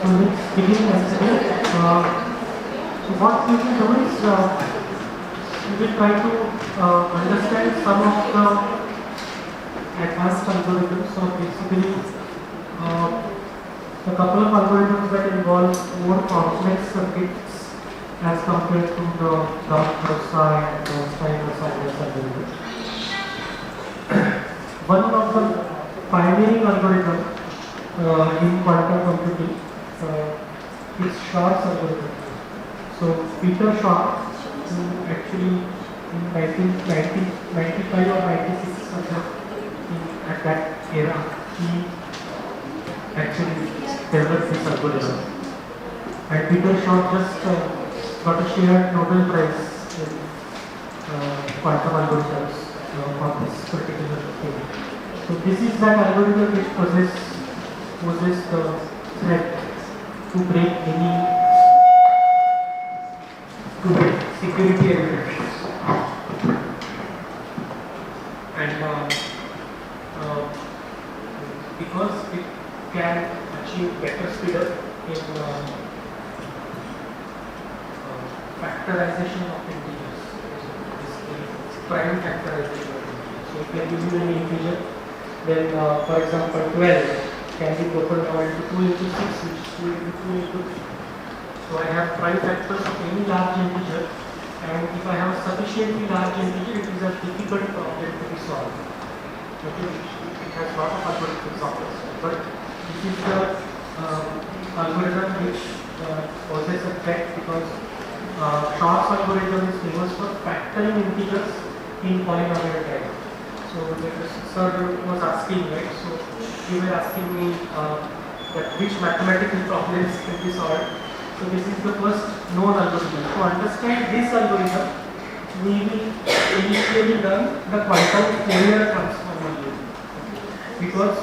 let's begin yesterday. So what we will do is we will try to understand some of the advanced algorithms. So basically, a couple of algorithms that involve more complex circuits as compared to the Gauss-Rosa and Steiner-Sanders algorithm. One of the pioneering algorithm in quantum computing is Shor's algorithm. So Peter Shor, who actually in 1995 or 96 at that era, he actually developed this algorithm. And Peter Shor just got a shared Nobel Prize in quantum algorithms for this particular thing. So this is that algorithm which possesses the threat to break security encryptions. And because it can achieve better speed up in factorization of integers, this prime factorization of integers. So if I give you an integer, then for example 12 can be broken down into 2 into 6, which is 2 into 2 into 3. So I have prime factors of any large integer, and if I have a sufficiently large integer, it is a difficult problem to be solved. Okay, it has a lot of algorithmic software, but this is the algorithm which possesses a threat because Shor's algorithm is famous for factoring integers in polynomial type. So the sir was asking, right? So you were asking me that which mathematical problems can be solved. So this is the first known algorithm. To understand this algorithm, we will initially learn the quantum Fourier transform algorithm. Because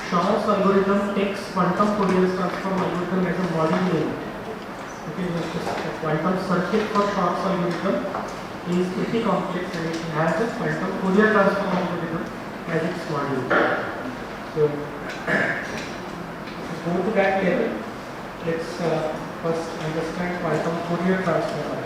Shor's algorithm takes quantum Fourier transform algorithm as a module. Okay, the quantum circuit for Shor's algorithm is pretty complex and it has a quantum Fourier transform algorithm as its module. So, to go to that level, let's first understand quantum Fourier transform algorithm.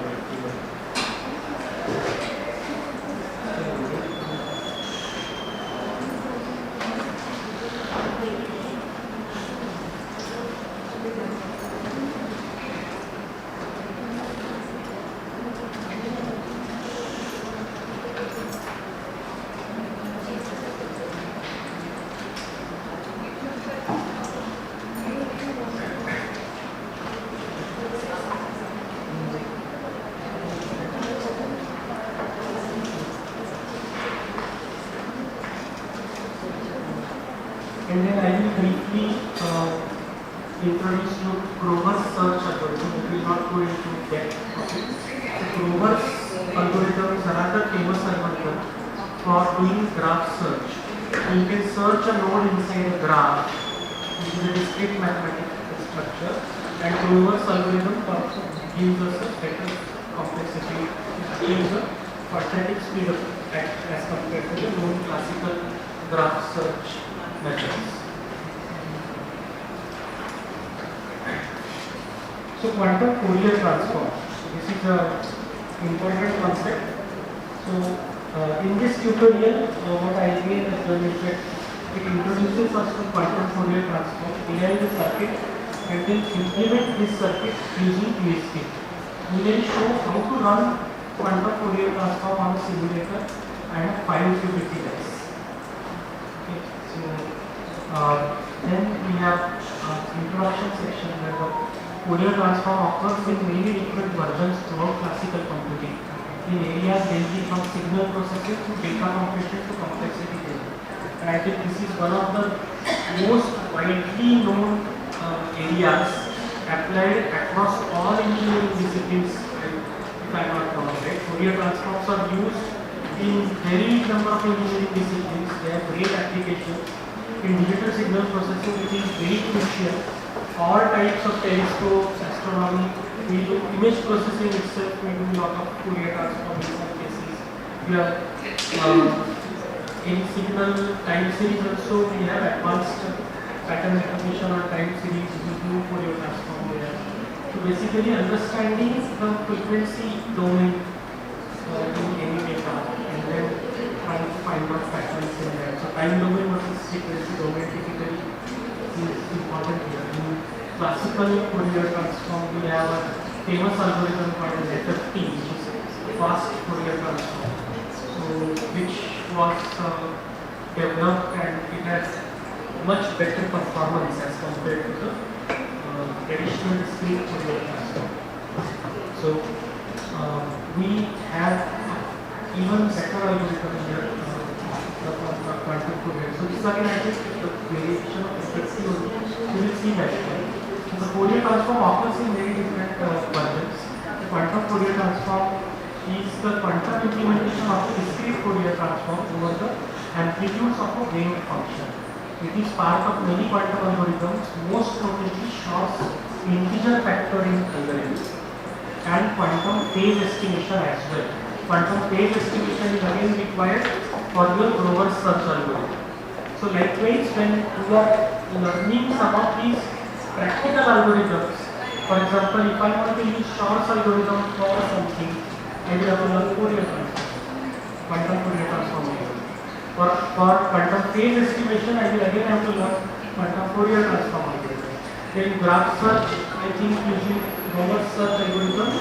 And then I will briefly introduce you to Grover's search algorithm. We will not go into depth. Okay. So Grover's algorithm is another famous algorithm for doing graph search. So you can search a node inside a graph, which is a discrete mathematical structure, and Grover's algorithm also gives us a better complexity, gives a quadratic speed up as compared to the known classical graph search methods. So quantum Fourier transform. This is an important concept. So in this tutorial, what I will have done is that it introduces us to quantum Fourier transform, derive the circuit, and then implement this circuit using QST. We will show how to run quantum Fourier transform on a simulator and 5 qubit device. Okay, so then we have introduction section where the Fourier transform occurs in many different versions throughout classical computing in areas ranging from signal processing to data compression to complexity theory. And I think this is one of the most widely known areas applied across all engineering disciplines, if I am not wrong, right? Fourier transforms are used in very number of engineering disciplines. They have great applications in digital signal processing, which is very crucial. All types of telescopes, astronomy, we do image processing itself, we do a lot of Fourier transform in some cases. We have in signal time series also we have advanced pattern pattern recognition or time series, we do Fourier transform there. So basically understanding the frequency domain in any data and then trying to find out patterns in there. So time domain versus frequency domain typically is important here. In classical Fourier transform, we have a famous algorithm called as FFT, which is fast Fourier transform. So which was developed and it has much better performance as compared to the traditional discrete Fourier transform. So we have even better algorithm here, the quantum Fourier. So this again I think the variation of FFT only. You will see that. So the Fourier transform occurs in very different versions. The quantum Fourier transform is the quantum implementation of the discrete Fourier transform over the amplitudes of a wave function. It is part of many quantum algorithms, most notably Shor's integer factoring algorithm and quantum phase estimation as well. Quantum phase estimation is again required for your Grover search algorithm. So likewise, when you are learning some of these practical algorithms, for example, if I want to use Shor's algorithm for something, I will have to learn Fourier transform, quantum Fourier transform. For quantum phase estimation, I will again have to learn quantum Fourier transform algorithm. Then graph search, I think using Grover search algorithm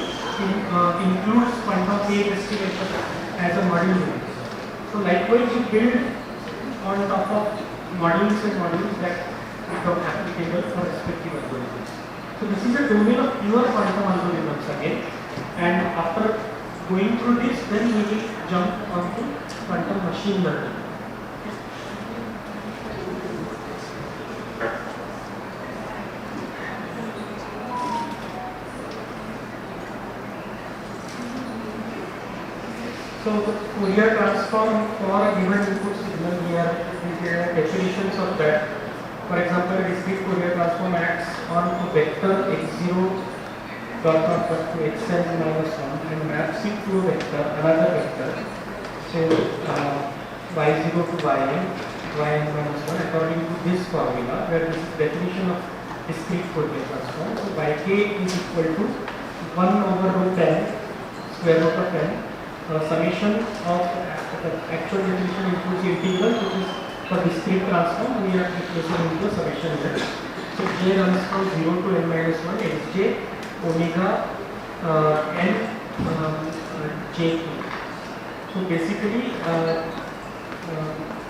includes quantum phase estimation as a module. So likewise, you build on top of modules and modules that become applicable for respective algorithms. So this is a domain of pure quantum algorithms again, and after going through this, then we will jump onto quantum machine learning. So the Fourier transform for a given input signal, we have definitions of that. For example, a discrete Fourier transform acts on a vector x0 dot dot dot to xn minus 1 and maps it to a vector, another vector. So y0 to yn minus 1 according to this formula, where this is definition of discrete Fourier transform. So yk is equal to 1 over root 10 square root of n. Summation of the actual definition includes integral, which is for discrete transform, we are replacing into a summation here. So j runs from 0 to n minus 1 xj omega n jk. So basically,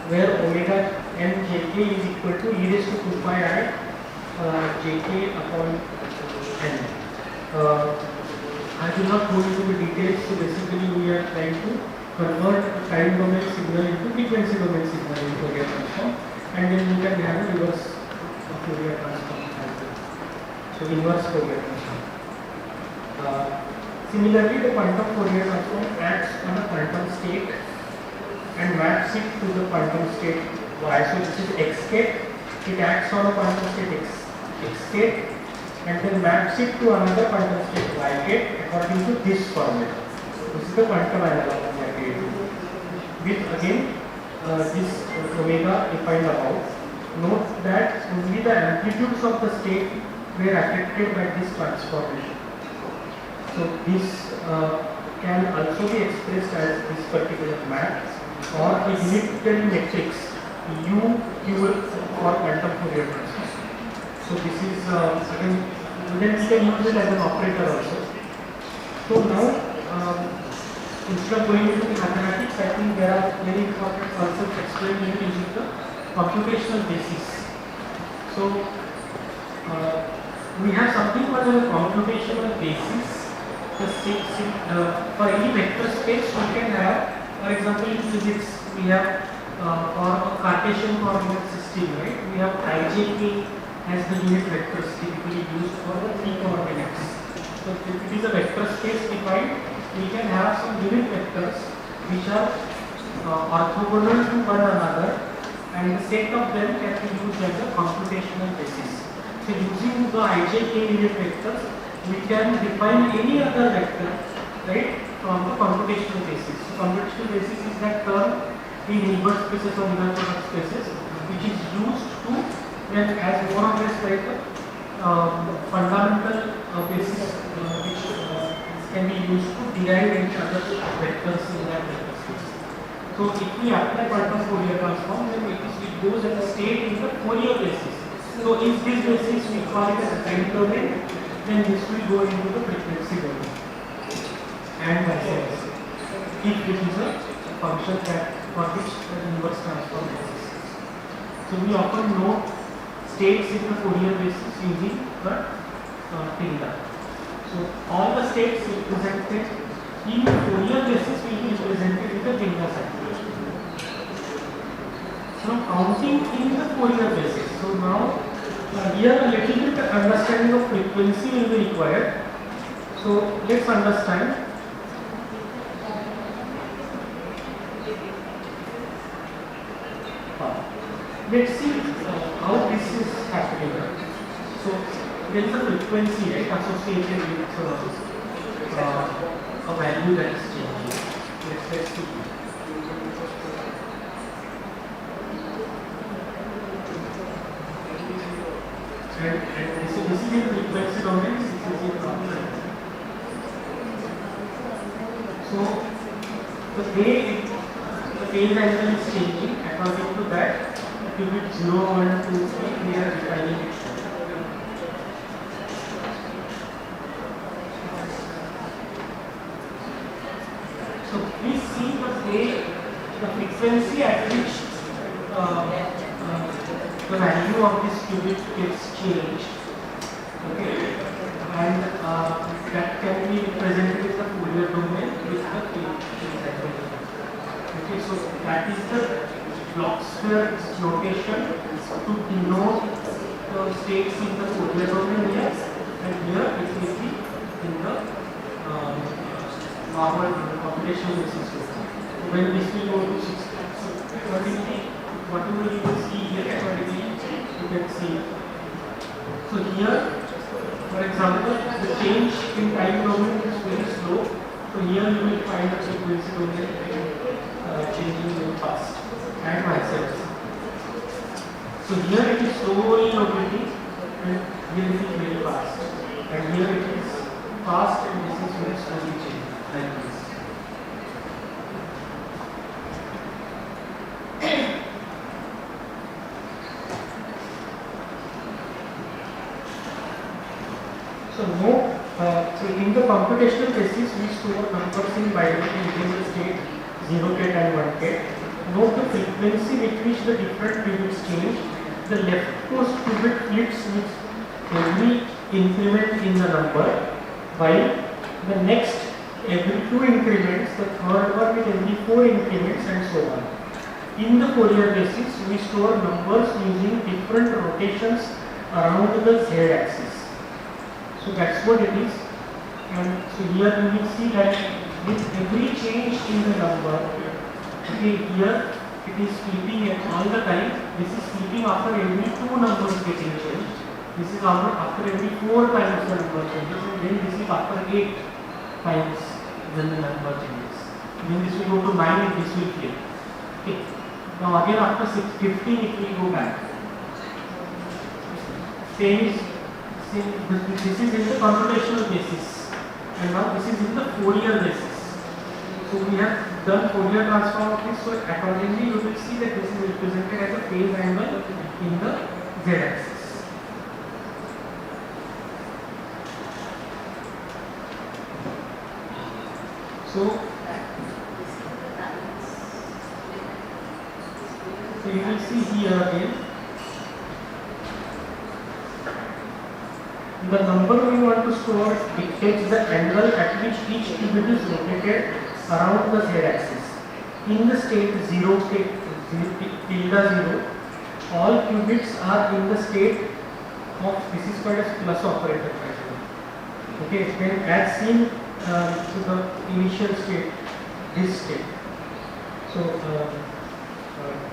where omega n jk is equal to e raised to 2 pi I jk upon n. I will not go into the details, so basically we are trying to convert time domain signal into frequency domain signal in Fourier transform, and then we can have a reverse Fourier transform as well. So inverse Fourier transform. Similarly, the quantum Fourier transform acts on a quantum state and maps it to the quantum state y. So this is xk, it acts on a quantum state xk and then maps it to another quantum state yk according to this formula. This is the quantum analog of yk. With again this omega defined above. Note that only the amplitudes of the state were affected by this transformation. So this can also be expressed as this particular map or a unitary matrix u for quantum Fourier transform. So this is again, then we can use it as an operator also. So now instead of going into mathematics, I think there are very important concepts explained using the computational basis. So we have something called a computational basis. For any vector space, we can have, for example, in physics, we have for a Cartesian coordinate system, right? We have ijk as the unit vectors typically used for the 3 coordinates. So if it is a vector space defined, we can have some unit vectors which are orthogonal to one another, and the set of them can be used as a computational basis. So using the ijk unit vectors, we can define any other vector, right, from the computational basis. So computational basis is that term in Hilbert spaces or Miller product spaces, which is used to can as more or less like a fundamental basis which can be used to derive any other vectors in that vector space. So if we apply quantum Fourier transform, then it goes as a state in the Fourier basis. So if this basis we call it as a time domain, then this will go into the frequency domain and vice versa. If this is a function that for which the inverse transform exists. So we often note states in the Fourier basis using the tilde. So all the states represented in Fourier basis will be represented with the tilde sign. So counting in the Fourier basis. So now here a little bit understanding of frequency will be required. So let's understand. Let's see how this is happening. So there is a frequency, right, associated with a value that is changing. Let's see. And this is in frequency domain, this is in constant. So the way the phase angle is changing, according to that, qubit 0, 1, 2, 3, we are defining it. So please see the way the frequency at which the value of this qubit gets changed. Okay, and that can be represented in the Fourier domain with the phase angle. Okay, so that is the Bloch-Sphere notation to denote the states in the Fourier domain here, and here it will be in the normal computational basis. When this will go to 6, so accordingly, whatever you will see here, accordingly you can see. So here, for example, the change in time domain is very slow. So here you will find the frequency domain changing very fast, and vice versa. So here it is slowly rotating, and here it is very fast, and here it is fast, and this is very slowly changing like this. So note, so in the computational basis, we store numbers in binary integer state 0k and 1k. Note the frequency with which the different qubits change. The leftmost qubit flips with every increment in the number, while the next every 2 increments, the third one with every 4 increments, and so on. In the Fourier basis, we store numbers using different rotations around the z-axis. So that's what it is. And so here you will see that with every change in the number, okay, here it is flipping all the time. This is flipping after every 2 numbers getting changed. This is after every 4 times the number changes, and then this is after 8 times when the number changes. Then this will go to 9 and this will flip. Okay. Now again after 15 it will go back. This is in the computational basis, and now this is in the Fourier basis. So we have done Fourier transform of this, so accordingly you will see that this is represented as a phase angle in the z-axis. So you will see here again, the number we want to store dictates the angle at which each qubit is rotated around the z-axis. In the state 0 tilde 0, all qubits are in the state of, this is called as plus operator pattern. Okay, then as seen to the initial state, this state. So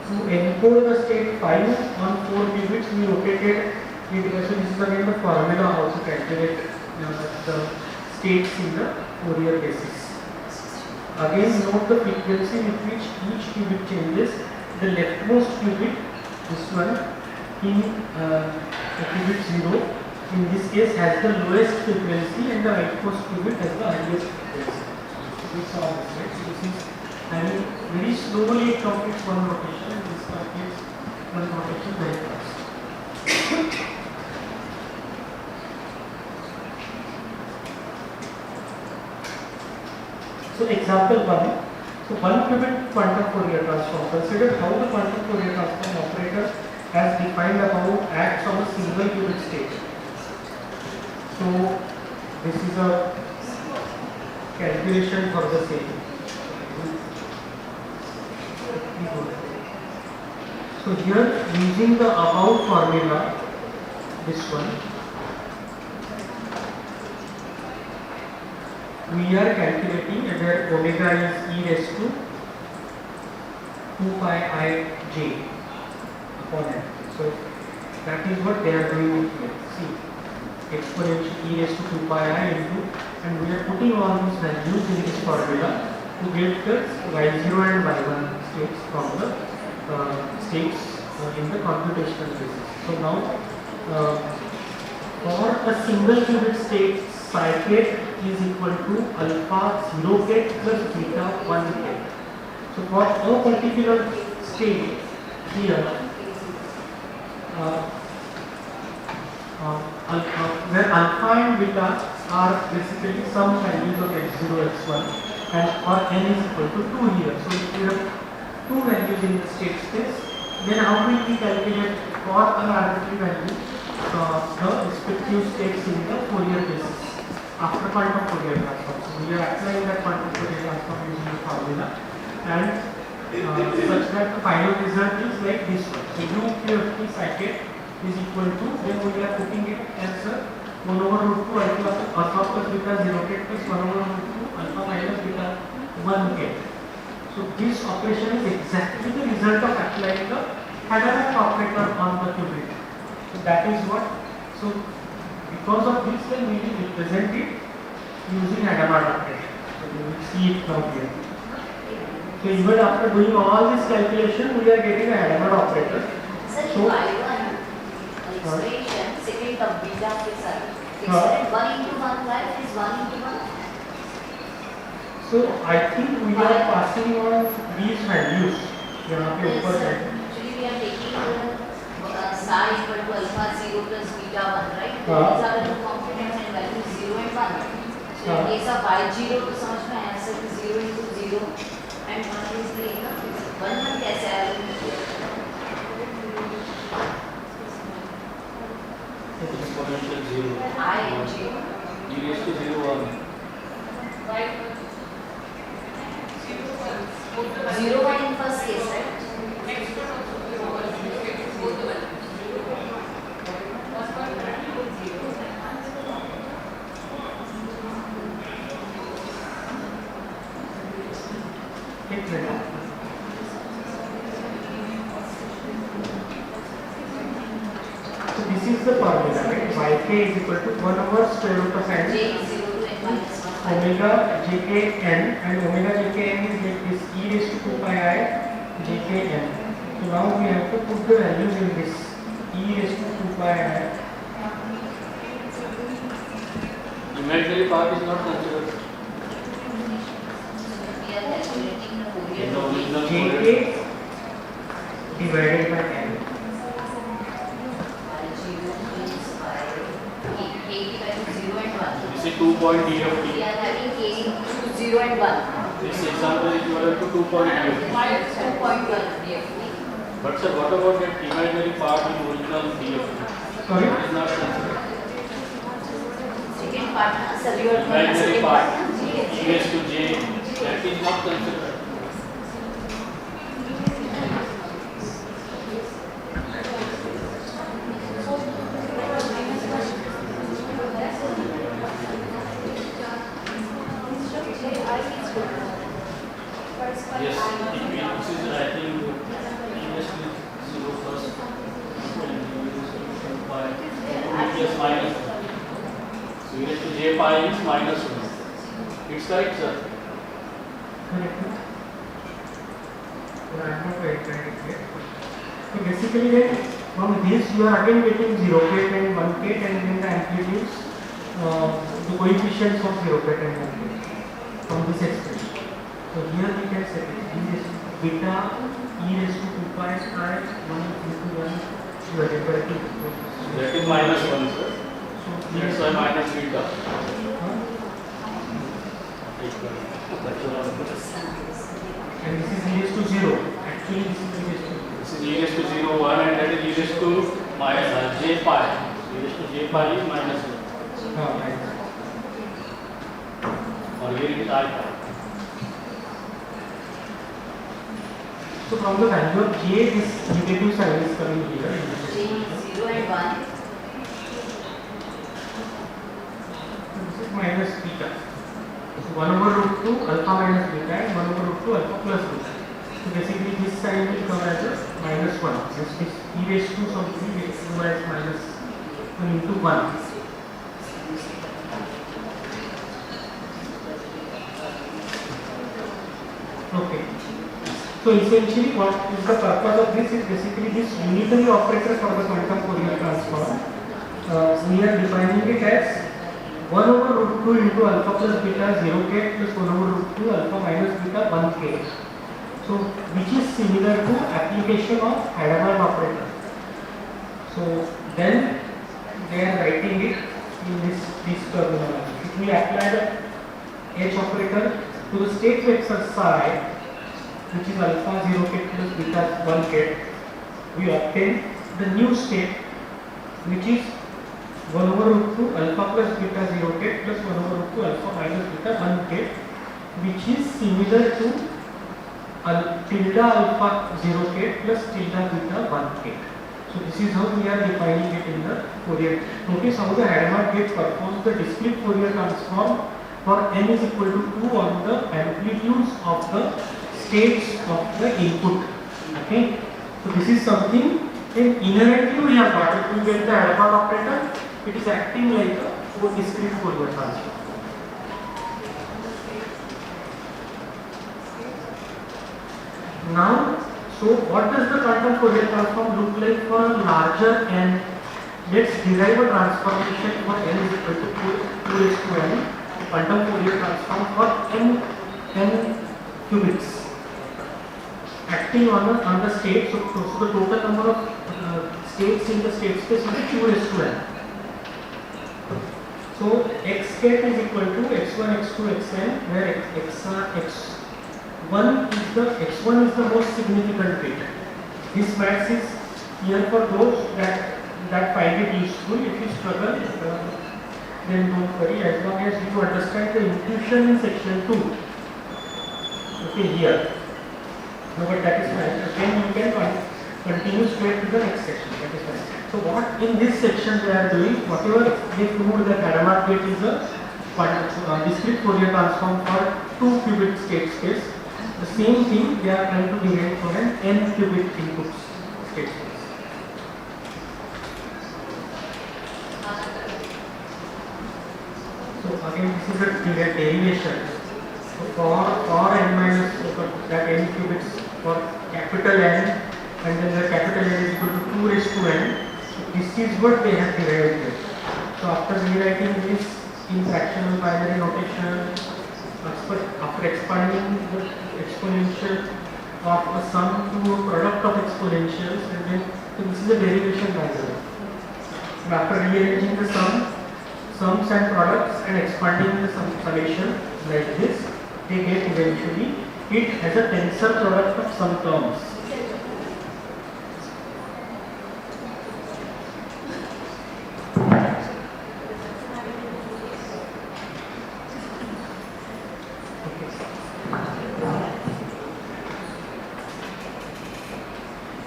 to encode the state 5 on 4 qubits, we rotated it. So this is again the formula how to calculate the states in the Fourier basis. Again note the frequency with which each qubit changes. The leftmost qubit, this one, in qubit 0 in this case has the lowest frequency and the rightmost qubit has the highest frequency. So we saw this, right? So this is, and very slowly it completes one rotation and this completes one rotation very fast. So example 1. So one qubit quantum Fourier transform. Consider how the quantum Fourier transform operator as defined above acts on a single qubit state. So this is a calculation for the same. So here using the above formula, this one, we are calculating where omega is e raised to 2 pi I j upon n. So that is what they are doing here. See, exponential e raised to 2 pi I into, and we are putting all these values in this formula to get the y0 and y1 states from the states in the computational basis. So now for a single qubit state, psi gate is equal to alpha 0 gate plus beta 1 gate. So for a particular state here, where alpha and beta are basically some values of x0, x1, and or n is equal to 2 here. So if we have two values in the state space, then how will we calculate for an arbitrary value the respective states in the Fourier basis after quantum Fourier transform? So we are applying that quantum Fourier transform using the formula, and such that the final result is like this one. So UQFT cyclate is equal to, then we are putting it as 1 over root 2 alpha plus beta 0 gate plus 1 over root 2 alpha minus beta 1 gate. So this operation is exactly the result of applying the Hadamard operator on the qubit. So that is what. So because of this, then we will represent it using Hadamard operator. So we will see it now here. So even after doing all this calculation, we are getting a Hadamard operator. Sir, So expression second of beta के साथ expression 1 into 1 life is 1 into 1. So I think we are passing on these values. यहाँ पे ऊपर है. Actually, we are taking psi equal to alpha 0 plus beta 1, right? हाँ. These are the two components and values 0 and 1. So in case of y0 तो समझ में आया sir 0 into 0 and 1 is लेगा 1 कैसे आया? Exponential 0. I and 0. E raised to 0 1. 0 1 in first case, right? एक minute. So this is the formula, right? Yk is equal to 1 over square root of n J is 0 to n minus 1. omega jkn, and omega jkn is like this e raised to 2 pi I jkn. So now we have to put the values in this e raised to 2 pi I. Imaginary part is not considered. We are calculating the Fourier In the original jk Fourier. divided by n. This is 2 point d of We t. are having k into 0 and 1. This example is equivalent to 2 point d of t. 2.1 DFT. But sir, what about that imaginary part in original d of t? Sorry? It is not considered. Second part, sir, you are Imaginary part, G e raised to j, that is not considered. Yes, it means is I think e raised to 0 first, and e raised to 2 pi, plus minus 1. So e raised to j pi is minus 1. It's correct, sir. Correct. So I am not very clear. So basically then From this you are again getting 0 ket and 1 ket, and then the amplitudes, the coefficients of 0 ket and 1 ket from this expression. So here we can say e is beta e raised to 2 pi I 1 into 1 divided by 2. That is minus 1, sir. So That's why minus beta. and this is e raised to 0. Actually this is e raised to 0. This is e raised to 0, 1, and that is e raised to minus j pi. E raised to j pi is minus 1. Right. Or here it is I pi. So from the value of j, this negative sign is coming here. J means 0 and 1. This is minus beta. So 1 over root 2 alpha minus beta and 1 over root 2 alpha plus beta. So basically this sign will come as a minus 1. This is e raised to something will come as minus 1 into 1. Okay. So essentially what is the purpose of this is basically this unitary operator for the quantum Fourier transform. We are defining it as 1 over root 2 into alpha plus beta 0 ket plus 1 over root 2 alpha minus beta 1 ket. So which is similar to application of Hadamard operator. So then they are writing it in this terminology. If we apply the H operator to the state vector psi, which is alpha 0 ket plus beta 1 ket, we obtain the new state which is 1 over root 2 alpha plus beta 0 ket plus 1 over root 2 alpha minus beta 1 ket, which is similar to tilde alpha 0 ket plus tilde beta 1 ket. So this is how we are defining it in the Fourier. Notice how the Hadamard gate performs the discrete Fourier transform for n is equal to 2 on the amplitudes of the states of the input. Okay. So this is something inherently we have got. If we get the Hadamard operator, it is acting like a discrete Fourier transform. Now, so what does the quantum Fourier transform look like for a larger n? Let's derive a transformation for n is equal to 2 raised to n, quantum Fourier transform for n qubits acting on the state. So the total number of states in the state space will be 2 raised to n. So x ket is equal to x1, x2, xn, where x1 is the most significant bit. This maths is here for those that find it useful. If you struggle, then don't worry. As long as you understand the intuition in section 2. Okay, here. No, but that is fine. Then you can continue straight to the next section. That is fine. So what in this section they are doing, whatever they proved that Hadamard gate is a discrete Fourier transform for 2 qubit state space. The same thing they are trying to derive for an n qubit input state space. So again this is a derivation. So for n minus that n qubits for capital N, and then the capital N is equal to 2 raised to n. So this is what they have derived here. So after rewriting this in fractional binary notation, after expanding the exponential of a sum to a product of exponentials, and then so this is a derivation diagram. After rearranging the sums and products and expanding the summation like this, they get eventually it as a tensor product of some terms.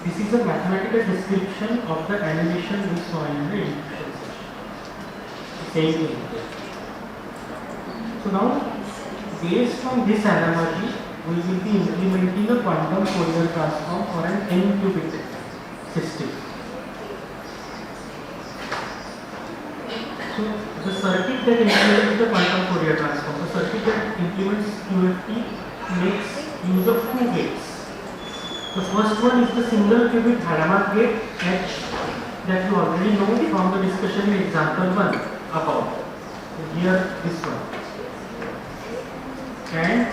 This is a mathematical description of the animation we saw in the initial session. Same thing. So now, based on this analogy, we will be implementing a quantum Fourier transform for an n qubit system. So the circuit that implements the quantum Fourier transform, the circuit that implements QFT makes use of 2 gates. The first one is the single qubit Hadamard gate H that you already know from the discussion in example 1 above. Here this one. And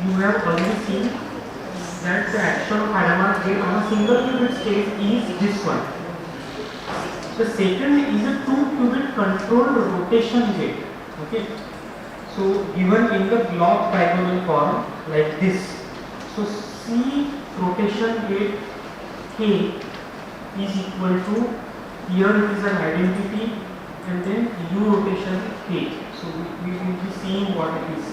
you have already seen that the action of Hadamard gate on a single qubit state is this one. The second is a 2 qubit controlled rotation gate. Okay. So given in the block diagonal form like this. So C rotation gate K is equal to, here it is an identity, and then U rotation K. So we will be seeing what it is.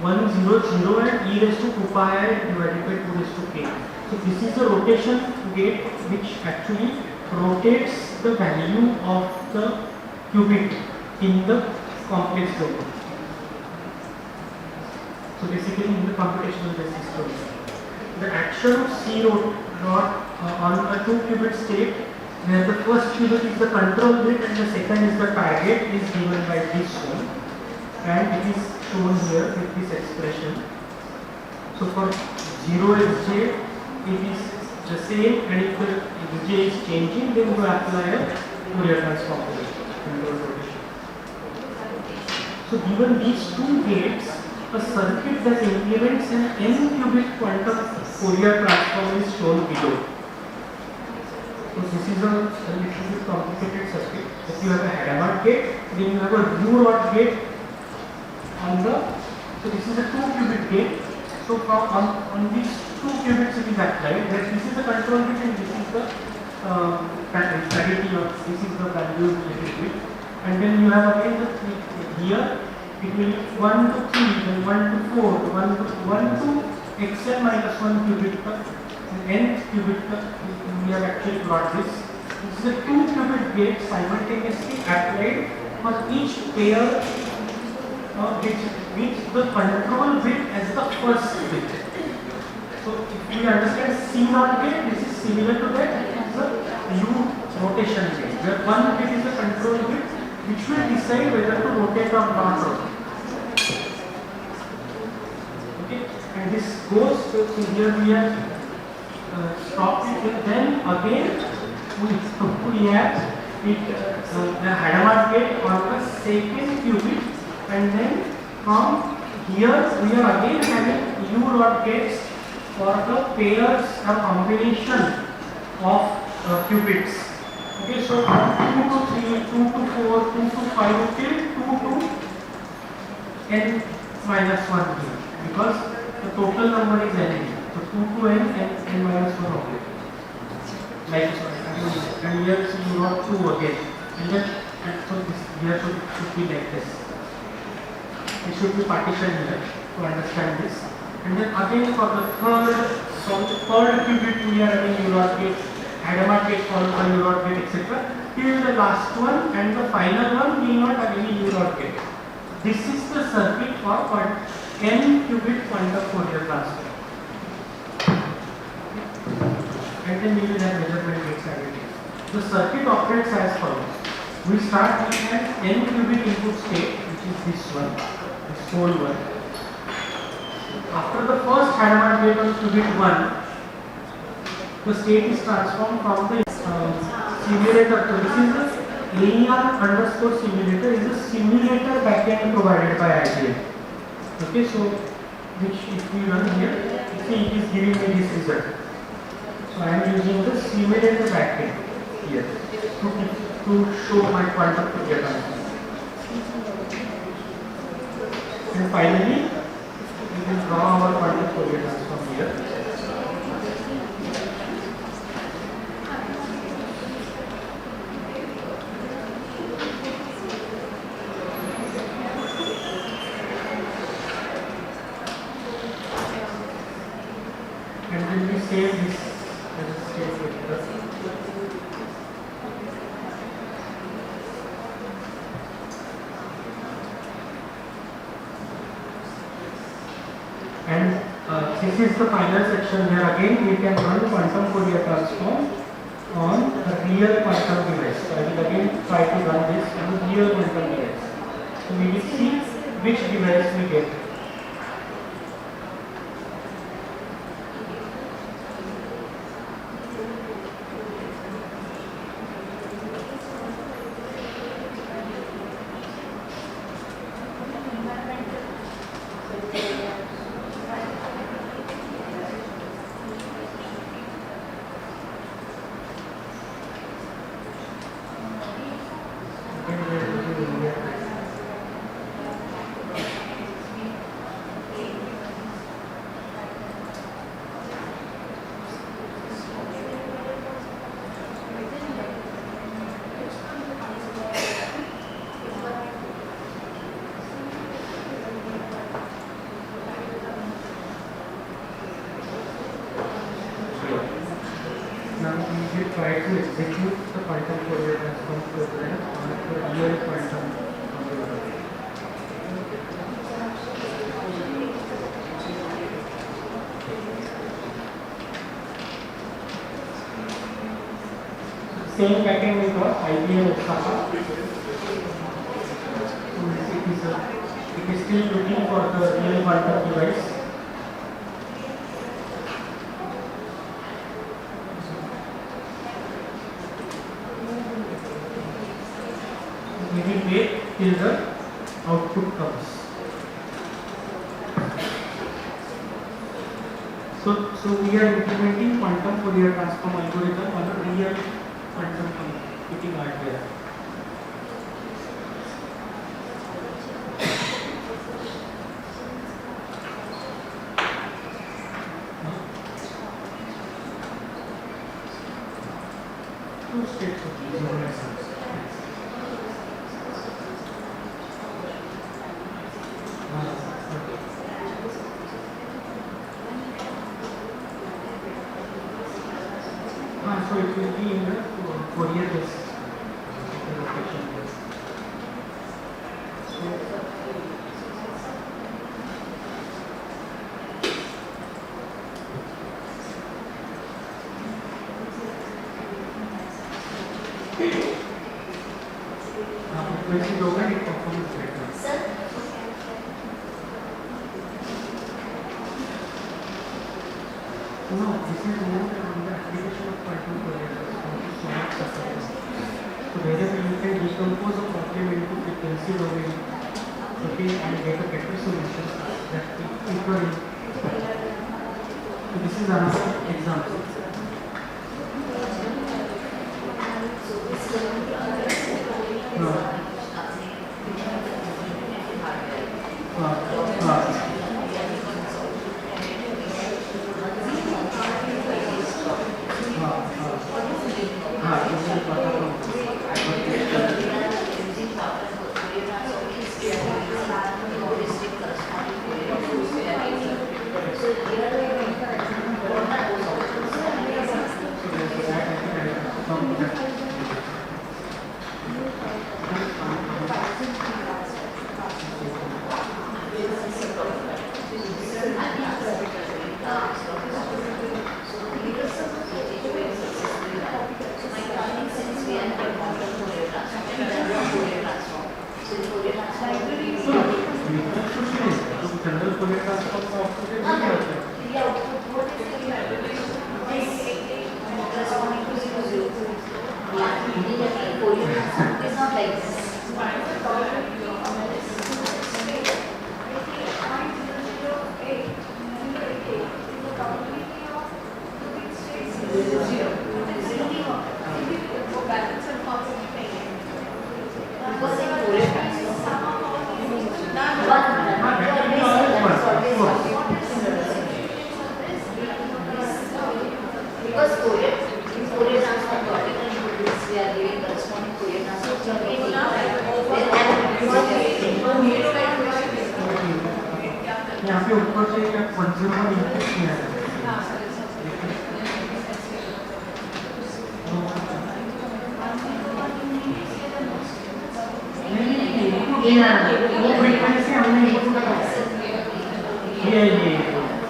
1 0 0 and e raised to 2 pi I divided by 2 raised to k. So this is a rotation gate which actually rotates the value of the qubit in the complex domain. So basically in the computational basis domain. The action of C rod on a 2 qubit state where the first qubit is the control bit and the second is the target is given by this one, and it is shown here with this expression. So for 0xj it is the same, and if the j is changing then you apply a Fourier transform control rotation. So given these two gates, a circuit that implements an n qubit quantum Fourier transform is shown below. So this is a little bit complicated circuit. If you have a Hadamard gate, then you have a U-rod gate on the. So this is a 2 qubit gate. So on these 2 qubits it is applied. That this is the control bit and this is the parity of this is the value related to it. And then you have again the here it will 1 to 3, then 1 to 4, 1 to xn minus 1 qubit and nth qubit. We have actually plot this. This is a 2 qubit gate simultaneously applied for each pair which the control bit as the first bit. So if we understand C naught gate, this is similar to that. It is a U rotation gate where one bit is the control bit which will decide whether to rotate or not rotate. Okay, and this goes to here we have stopped it, and then again we have it the Hadamard gate on the second qubit, and then from here we are again having U-rod gates for the pairs or combination of qubits. Okay, so from 2 to 3, 2 to 4, 2 to 5 till 2 to n minus 1 here, because the total number is n. So 2 to n and n minus 1 only. Like so, and here so you got 2 again. And then so this here should be like this. It should be partitioned here to understand this. And then again for the third qubit we are having U-rod gate, Hadamard gate followed by U-rod gate, etc. Here is the last one, and the final one will not have any U-rod gate. This is the circuit for n qubit quantum Fourier transform. And then we will have measurement gates added. The circuit operates as follows. We start with an n qubit input state, which is this one, this whole one. After the first Hadamard gate on qubit 1, the state is transformed from the simulator. So this is the AER underscore simulator is a simulator backend provided by IBM. Okay, so which if we run here, see it is giving me this result. So I am using the simulator backend here to show my quantum Fourier transform. And finally, we will draw our quantum Fourier transform here. And then we save this as a state vector. And this is the final section where again we can run quantum Fourier transform on a real quantum device. So I will again try to run this on a real quantum device. So we will see which device we get. execute the quantum Fourier transform program on the real quantum computer. Same pattern we got IBM Osaka. It is still looking for the real quantum device. We will wait till the output comes. So we are implementing quantum Fourier transform algorithm on a real quantum computing hardware. Two states of simulation. So it will be in the Fourier rotation. Frequency domain it performs better. Sir, No, this is more on the application of quantum Fourier transform to solve the problem. So wherever you can decompose a problem into frequency domain, okay, and get a better solution that equal. So this is another example. General Fourier transform का output है नहीं होता है. it's not like this. Because in Fourier transform, because Fourier transform vertical inputs we are giving corresponding Fourier transform यहाँ पे ऊपर से एक कंज्यूमर इनपुट किया है. वो फ्रीक्वेंसी हमने इनपुट ये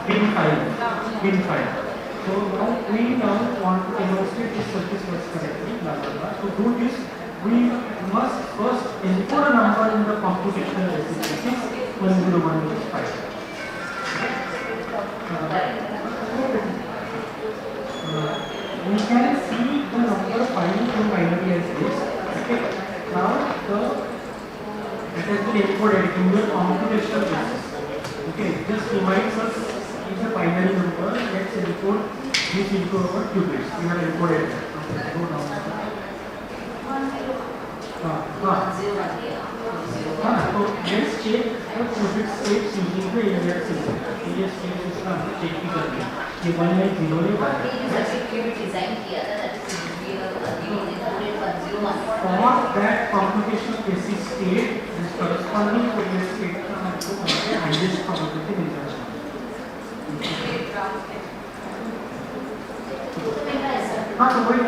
pin 5. So we now want to demonstrate this circuit works correctly. Blah blah blah. So do this. We must first input a number in the computational recipe 101-5. We can see the number 5 to binary as this. Okay. Now it has been encoded in your computational basis. Okay. This reminds us is a binary number. Let's encode this into our qubits. We have encoded it. Okay. Go down. So let's check the qubit states using the AES system. AES system check की करके ये 1 है 0 है 1 है. Design किया था that is For that computational basis state, this corresponding Fourier state का हमको highest probability मिल जाएगा. हाँ तो वही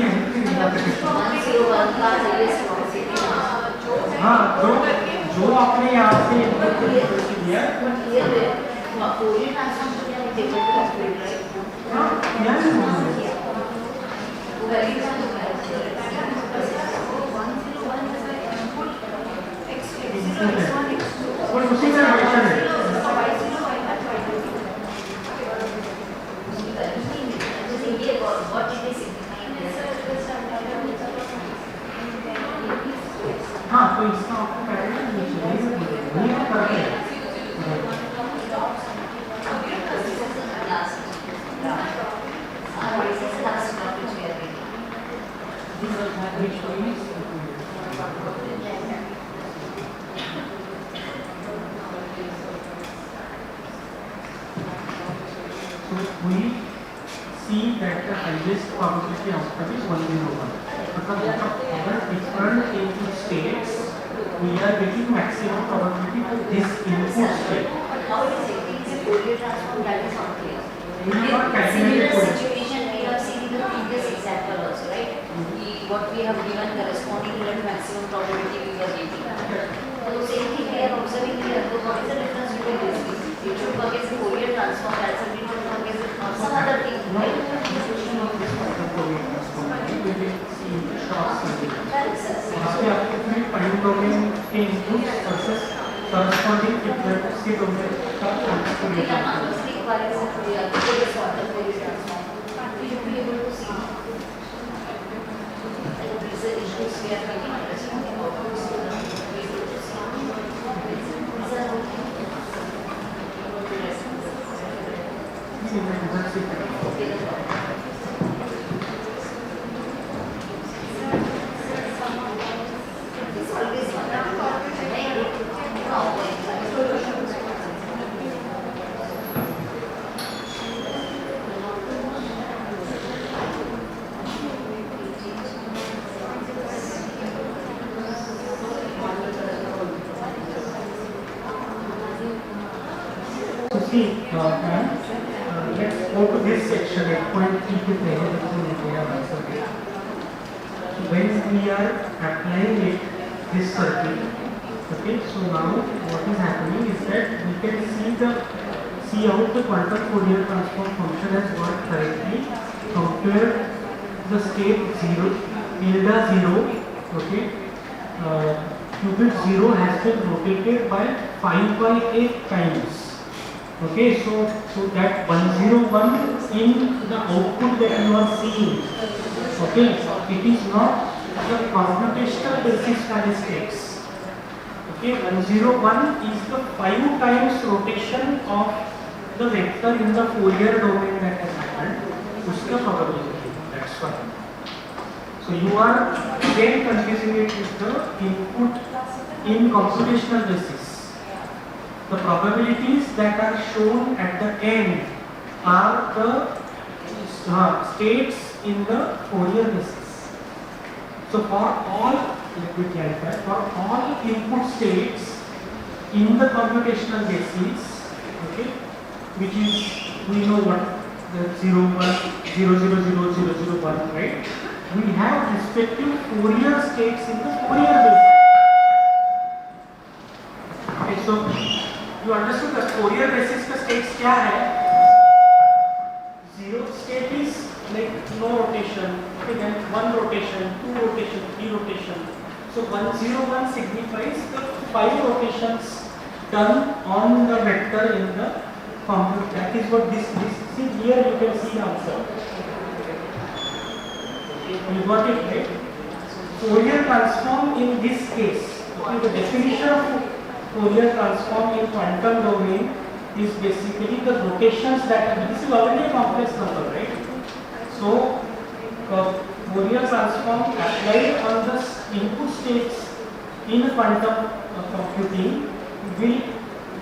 है इंटरप्रिटेशन। 101 का हाईएस्ट प्रोबेबिलिटी हाँ जो आपने यहाँ से इंटरप्रिट किया क्लियर है। फोरियर ट्रांसफॉर्म को क्या टेबल पे कैलकुलेट राइट। हाँ यानी वो वैल्यू का जो और उसी का रिलेशन है। हाँ तो इसका आपको पैरेलल नहीं करते हैं। So we see that the highest probability outcome is 101. मतलब अगर different input states, we are getting maximum probability for this input state. How it is taking a Fourier transform, that is not clear. We have not Similar calculated Fourier. situation we have seen in the previous example also, right? What we have given corresponding to that maximum probability we were getting. So same thing we are observing here. So what is the difference between this? It should work as a Fourier transform, that's a bit work as some other thing, right? वहाँ पे आपको फिर time domain के inputs versus corresponding frequency domain का calculation let's go to this section at point 3 के पहले when we are applying it this circuit, okay, so now what is happening is that we can see out the quantum Fourier transform function has worked correctly. Compare the state 0 tilde 0, okay, qubit 0 has been rotated by 5/8 times. Okay, so that 101 in the output that you are seeing, okay, it is not the computational basis statistics. Okay, 101 is the 5 times rotation of the vector in the Fourier domain that has happened. Uska probability. That's why. So you are again confusing it with the input in computational basis. The probabilities that are shown at the end are the states in the Fourier basis. So for all, let me clarify, for all input states in the computational basis, okay, which is, we know what the 0, 1, 0, 0, 0, 0, 0, 1, right? We have respective Fourier states in the Fourier basis. Okay, so you understood the Fourier basis का states क्या है? 0 state is like no rotation, okay, then 1 rotation, 2 rotation, 3 rotation. So 101 signifies the 5 rotations done on the vector in the compute. That is what this see here you can see the answer. You got it right? Fourier transform in this case, okay, the definition of Fourier transform in quantum domain is basically the rotations that are, this is already a complex number, right? So Fourier transform applied on the input states in quantum computing will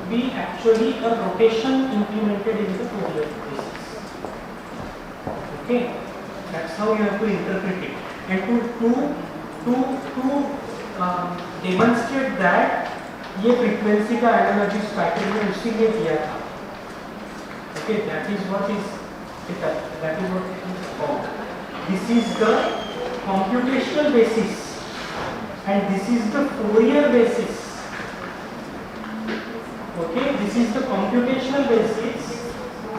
be actually a rotation implemented in the Fourier basis. Okay, that's how you have to interpret it. And to demonstrate that, ये frequency का analysis pattern में उसी ने किया था. Okay, that is what is called. This is the computational basis and this is the Fourier basis. Okay, this is the computational basis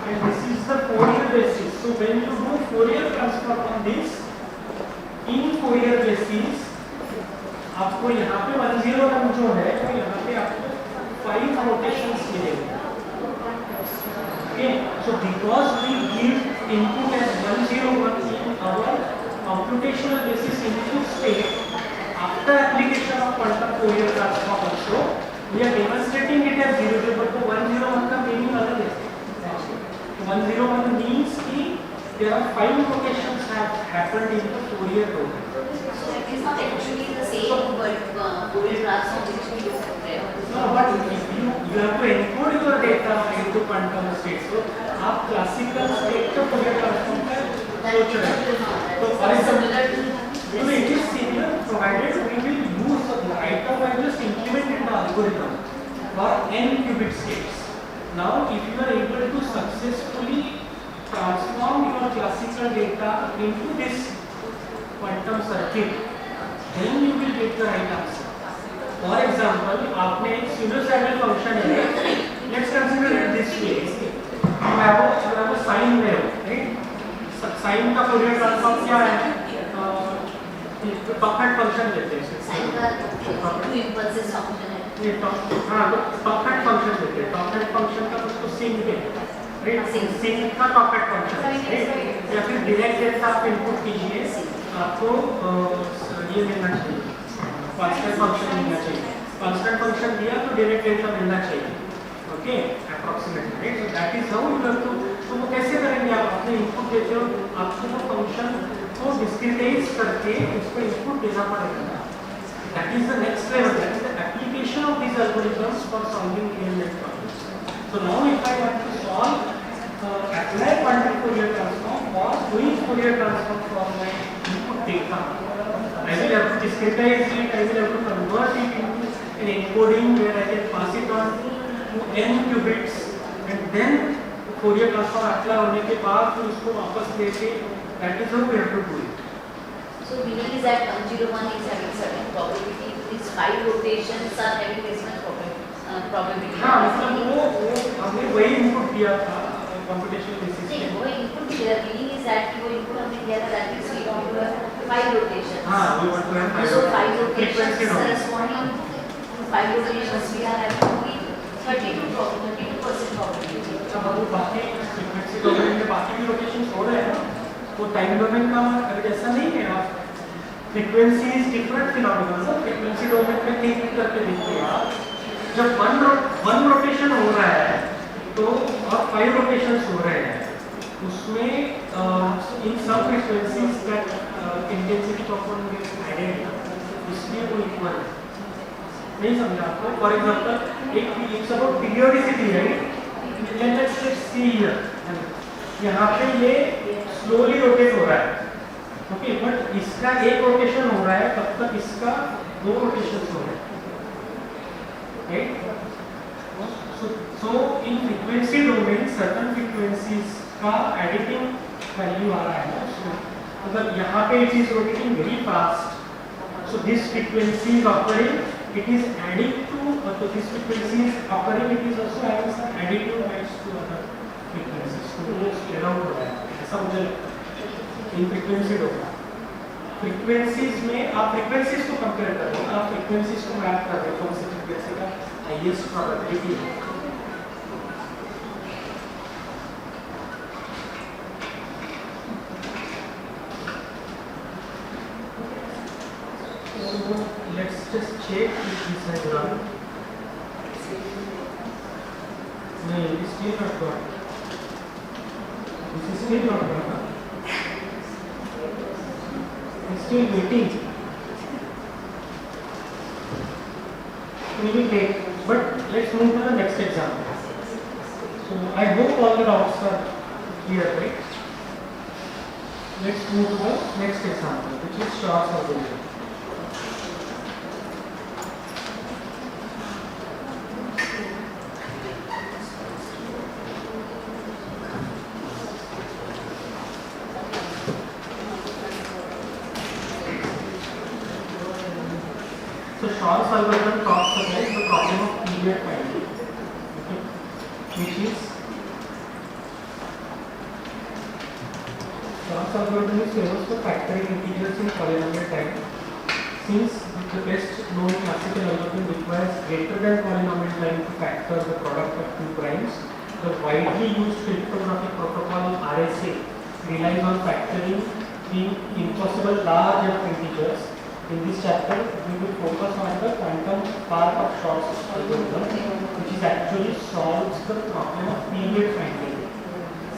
and this is the Fourier basis. So when you do Fourier transform on this, in Fourier basis आपको यहाँ पे 101 जो है तो यहाँ पे आपको 5 rotations मिलेंगे. Okay, so because we give input as 101 in our computational basis input state, after application of quantum Fourier transform also, we are demonstrating it as 0, but the 101 का meaning अलग है. 101 means कि there are 5 rotations have happened in the Fourier domain. So it is not actually the same, but Fourier transform which we do there. No, but you have to encode your data into quantum state. So आप classical state का Fourier transform का सोच रहे हैं. तो for example, so it is similar provided we will use the item and just implement in the algorithm for n qubit states. Now, if you are able to successfully transform your classical data into this quantum circuit, then you will get the right answer. For example, आपने एक sinusoidal function है. Let's consider it this way. You have a sine wave, right? Sine का Fourier transform क्या है? Perfect function लेते हैं. Sine का two impulses function है. ये हाँ तो perfect function लेते हैं. Perfect function का उसको sin पे, right? Sin का perfect function, right? या फिर direct डेल्टा आप input कीजिए, आपको ये मिलना चाहिए. Constant function मिलना चाहिए. Constant function दिया तो direct डेल्टा मिलना चाहिए. Okay, approximately, right? So that is how you have to. तो वो कैसे करेंगे आप? अपने input देते हो, आपको वो function को discretize करके उसको input देना पड़ेगा. That is the next level. That is the application of these algorithms for solving real-life problems. So now, if I want to solve, apply quantum Fourier transform or doing Fourier transform for my input data, I will have to discretize it. I will have to convert it into an encoding where I can pass it on to n qubits, and then Fourier transform apply होने के बाद फिर उसको वापस लेके. That is how we have to do it. So meaning is that 101 is having certain probability, these 5 rotations are having this much probability. हाँ मतलब वो हमने वही इनपुट दिया था कंप्यूटेशनल बेसिस नहीं, पे. वो input दिया, meaning is that कि वो input हमने दिया था, that means we want to have 5 rotations. हाँ we want to have So 5 frequency rotations domain. corresponding to 5 rotations we are having only 32% probability. अब वो बाकी फ्रीक्वेंसी डोमेन में बाकी भी रोटेशंस हो रहे हैं ना, वो टाइम डोमेन का जैसा नहीं है. आप फ्रीक्वेंसी इज डिफरेंट फिनोमेना. ना फ्रीक्वेंसी डोमेन में थिंक करके देखिए आप, जब वन रोटेशन हो रहा है तो और 5 रोटेशंस हो रहे हैं, उसमें इन सब frequencies that intensity component is added, इसलिए वो इक्वल है. नहीं समझा आपको? फॉर एग्जांपल एक सपोज पीरियोडिसिटी है. लेट्स सी हियर, यहाँ पे ये स्लोली रोटेट हो रहा है. ओके, बट इसका एक रोटेशन हो रहा है तब तक इसका 2 रोटेशंस हो रहे हैं. Right? So in frequency domain certain frequencies का एडिटिंग वैल्यू आ रहा है. मतलब यहाँ पे it is rotating very fast, so this frequency is occurring, it is adding to so this frequency is occurring, it is also having some additive effects to other frequencies. तो वो spread out हो रहा है, ऐसा मुझे in frequency domain. Frequencies में आप frequencies को कंपेयर कर रहे हो, आप फ्रीक्वेंसीज को मैप कर रहे हो, कौन सी फ्रीक्वेंसी का हाईएस्ट प्रोबेबिलिटी है. So let's just check if this has run. No, it is still not gone. This is still not gone. It's still waiting. We will take, but let's move to the next example. So I hope all the doubts are clear, right? Let's move to the next example, which is Shor's algorithm. So Shor's algorithm talks about the problem of period finding, okay, which is Shor's algorithm is famous for factoring integers in polynomial time. Since the best known classical algorithm requires greater than polynomial time to factor the product of two primes, the widely used cryptographic protocol RSA relies on factoring the impossible large enough integers. In this chapter, we will focus on the quantum part of Shor's algorithm, which is actually solves the problem of period finding.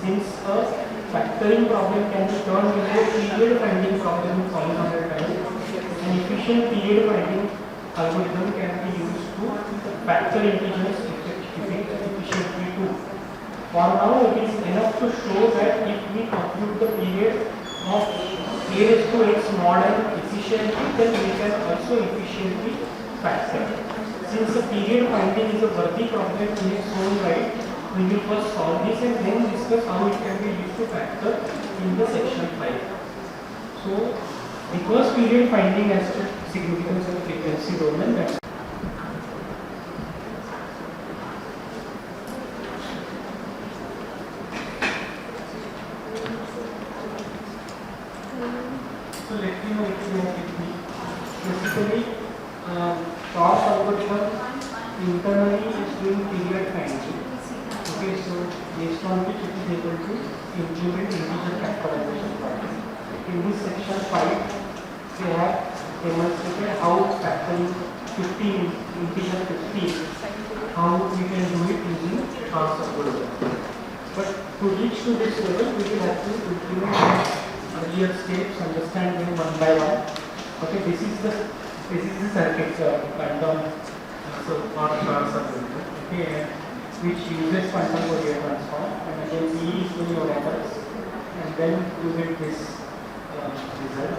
Since a factoring problem can be turned into a period finding problem in polynomial time, an efficient period finding algorithm can be used to factor integers efficiently too. For now, it is enough to show that if we compute the period of a raised to x mod n efficiently, then we can also efficiently factor. Since the period finding is a worthy problem in its own right, we will first solve this and then discuss how it can be used to factor in the section 5. So, because period finding has significance in the frequency domain, that's so let me know if you have with me. Basically, Shor's algorithm internally is doing period finding. Okay, so based on which it is able to implement integer factorization problem. In this section 5, we have demonstrated how factoring 15 integer 15, how we can do it using Shor's algorithm. But to reach to this level, we will have to implement earlier steps, understand them one by one. Okay, this is the circuit quantum so for Shor's algorithm. Okay, which uses quantum Fourier transform, and again E is in your numbers, and then you get this result.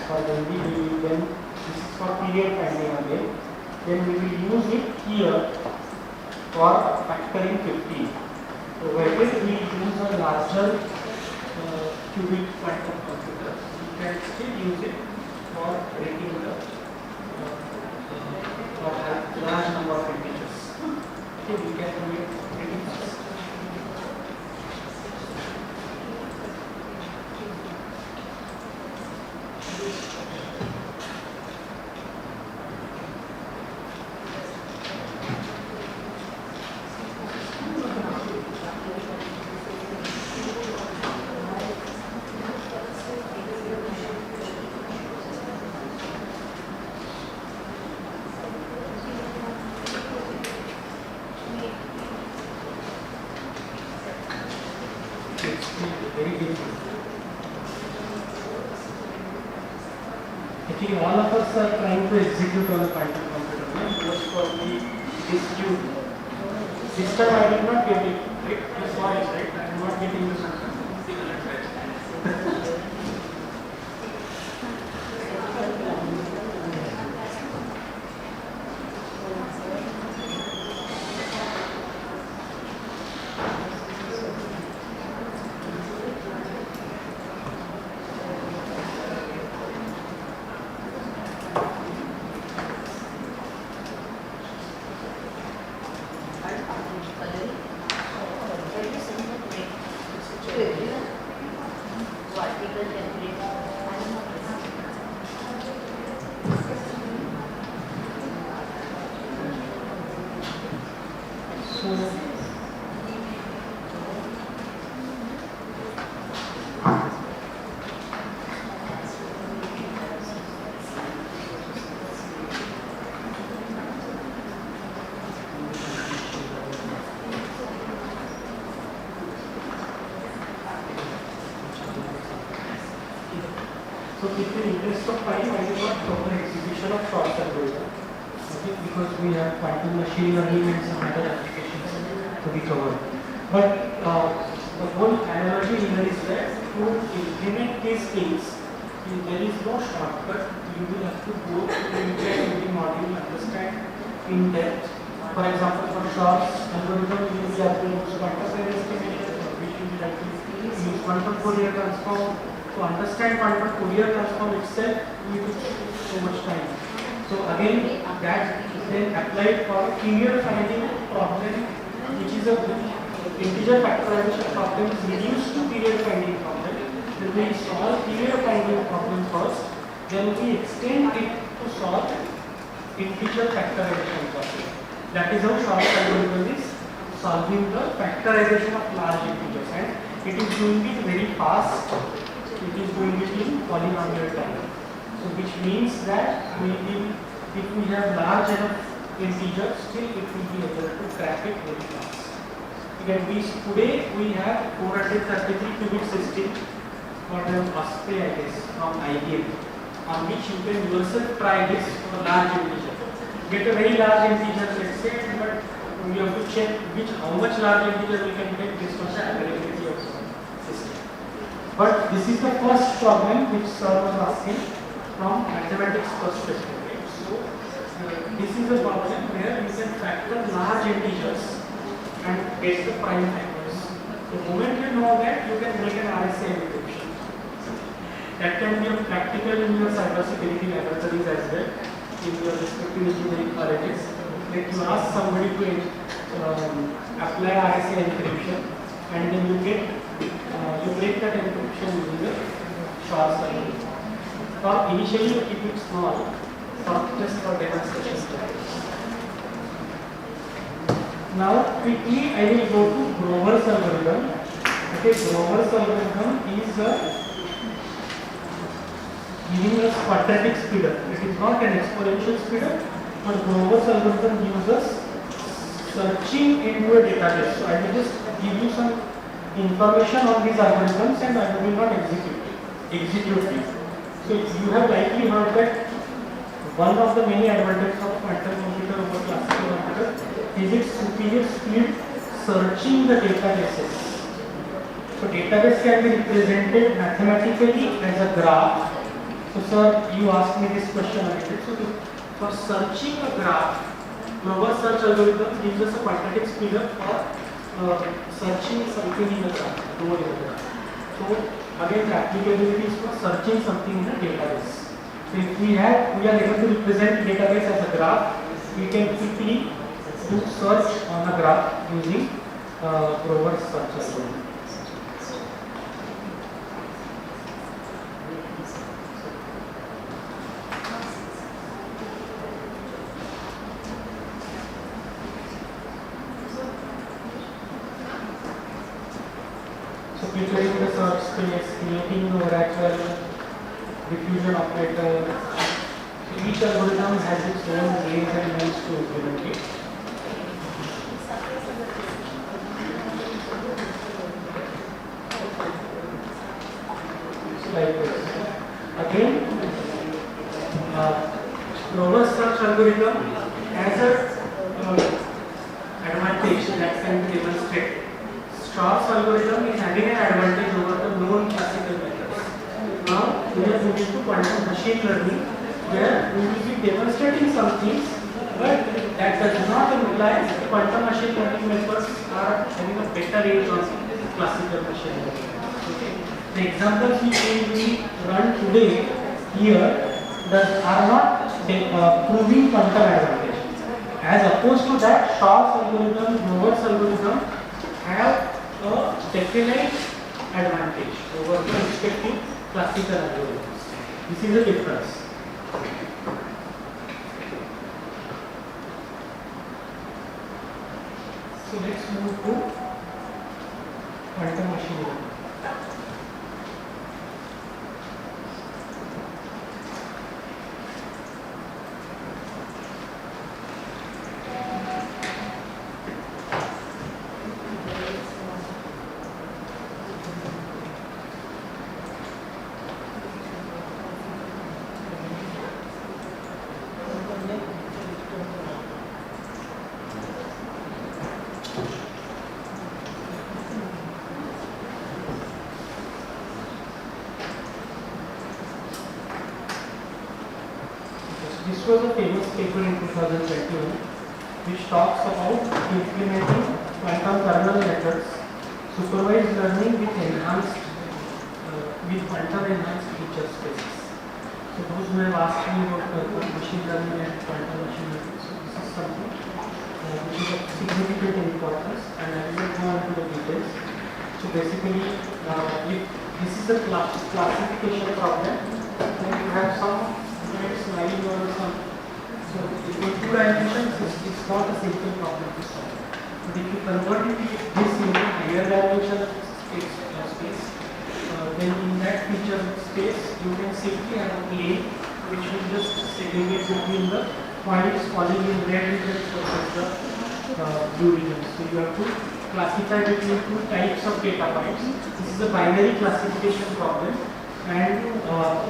For the then this is for period finding again. Then we will use it here for factoring 15. So wherever we use a larger cubic quantum computer, we can still use it for breaking the for a large number of integers. Okay, we can do it pretty fast. Very different. Actually, all of us are trying to execute on the quantum computer. Most probably, this you. This time I did not get it. You saw it, right? I am not getting this answer. So, with the interest of time, I will not cover execution of Shor's algorithm, okay, because we have quantum machine learning and some other applications to be covered. But the whole analogy here is that to implement these things, there is no shortcut. You will have to go to the entire module, understand in depth. For example, for Shor's algorithm, you will have to use quantum error estimation, for which you will have to use quantum Fourier transform. To understand quantum Fourier transform itself, we took so much time. So again, that is then applied for a period finding problem, which is a integer factorization problem is reduced to period finding problem. Then we solve period finding problem first, then we extend it to solve integer factorization problem. That is how Shor's algorithm is solving the factorization of large integers, and it is doing it very fast. It is doing it in polynomial time. So which means that we will, if we have large enough integers, still it will be able to crack it very fast. Again, today we have 433 qubit system for the OSPE, I guess, from IBM, on which you can yourself try this for large integer. Get a very large integer, let's say, but we have to check how much large integer we can get based on the availability of the system. But this is the first problem which Sir was asking from mathematics perspective. Right? So this is a problem where you can factor large integers and get the prime factors. The moment you know that, you can make an RSA encryption. That can be practical in your cybersecurity laboratories as well, in your respective engineering colleges. Like you ask somebody to apply RSA encryption, and then you get you break that encryption using the Shor's algorithm. Or initially you keep it small, just for demonstration. Now quickly I will go to Grover's algorithm. Okay, Grover's algorithm is giving us quadratic speedup. It is not an exponential speedup, but Grover's algorithm gives us searching into a database. So I will just give you some information on these algorithms and I will not execute it. So you have likely heard that one of the many advantages of quantum computer over classical computer is its superior speed searching the databases. So database can be represented mathematically as a graph. So sir, you asked me this question earlier. So for searching a graph, Grover's search algorithm gives us a quadratic speedup for searching something in the graph, row in the graph. So again, the applicability is for searching something in a database. So if we are able to represent database as a graph, we can quickly do search on a graph using Grover's search algorithm. Preparing the search space, creating the oracle, diffusion operator. So each algorithm has its own ways and means to implement it. Like this. Again, Grover's search algorithm has an advantage that can be demonstrated. Shor's algorithm is having an advantage over the known classical methods. Now we are moving to quantum machine learning, where we will be demonstrating some things, but that does not imply that quantum machine learning methods are having a better edge on classical machine learning. Okay. The examples we will run today here are not proving quantum advantage. As opposed to that, Shor's algorithm, Grover's algorithm have a definite advantage over the respective classical algorithms. This is the difference. So let's move to quantum machine learning. This was a famous paper in 2021 which talks about implementing quantum kernel methods, supervised learning with quantum enhanced feature spaces. So So those who have asked me about machine learning and quantum machine learning, so this is something which is of significant importance, and I will not go into the details. So basically, if this is a classification problem, then you have some units lying or some. So in two dimensions, it's not a simple problem to solve. But if you convert this into higher dimension space, then in that feature space, you can simply have a plane which will just segregate between the points falling in red regions versus the blue regions. So you have to classify between two types of data points. This is a binary classification problem, and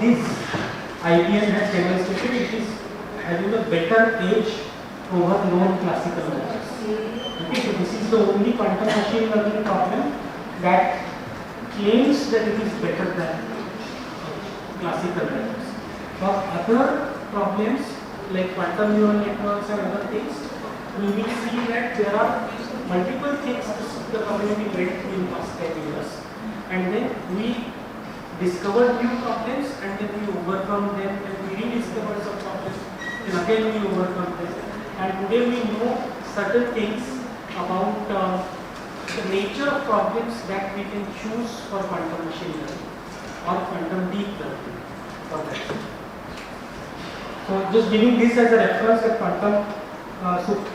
this IBM has demonstrated it is having a better edge over known classical methods. Okay, so this is the only quantum machine learning problem that claims that it is better than classical methods. For other problems like quantum neural networks and other things, we will see that there are multiple things the community went through in past 10 years, and then we discovered new problems, and then we overcome them, and we rediscovered some problems, and again we overcome them, and today we know certain things about the nature of problems that we can choose for quantum machine learning or quantum deep learning for that. So just giving this as a reference, that quantum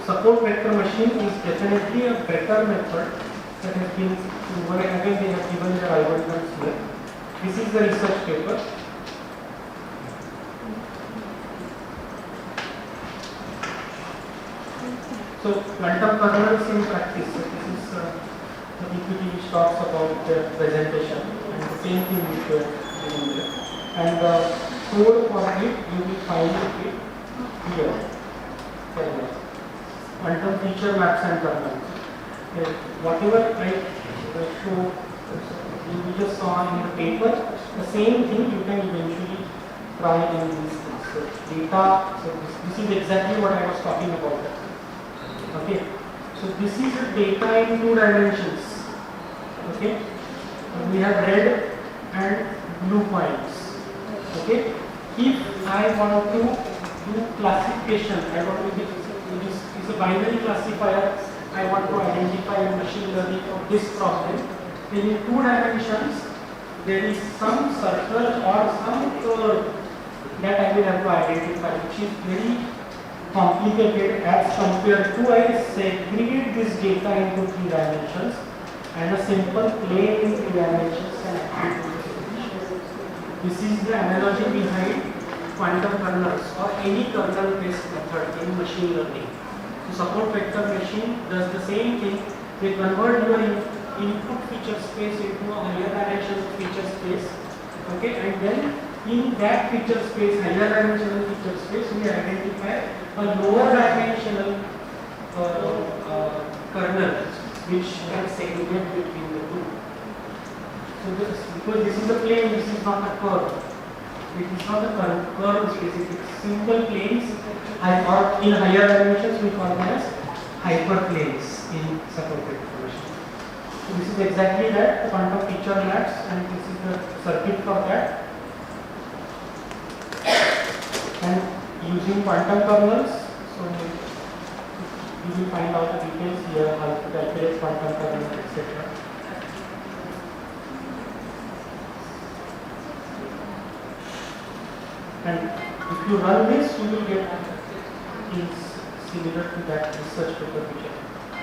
support vector machine is definitely a better method that has been proven. Again, they have given their algorithms here. This is the research paper. So quantum kernels in practice. So this is the PPT which talks about the presentation, and the same thing which we are doing there. And the code for it you will find it here. Quantum feature maps and kernels. Whatever I show, you just saw in the paper, the same thing you can eventually try in these things. So data. So this is exactly what I was talking about. Okay, so this is the data in 2 dimensions. Okay, we have red and blue points. Okay, if I want to do classification, I want to this is a binary classifier. I want to identify a machine learning of this problem. Then in 2 dimensions, there is some circle or some curve that I will have to identify, which is very complicated as compared to I segregate this data into 3 dimensions, and a simple plane in 3 dimensions can actually do this. This is the analogy behind quantum kernels or any kernel based method in machine learning. So support vector machine does the same thing. They convert your input feature space into a higher dimensional feature space. Okay, and then in that feature space, higher dimensional feature space, we identify a lower dimensional kernel which can segregate between the two. So because this is a plane, this is not a curve. It is not a curve specific. Simple planes, or in higher dimensions we call them as hyperplanes in support vector machine. So this is exactly that, quantum feature maps, and this is the circuit for that. And using quantum kernels, so you will find out the details here, how to calculate quantum kernel, etc. And if you run this, you will get things similar to that research paper which I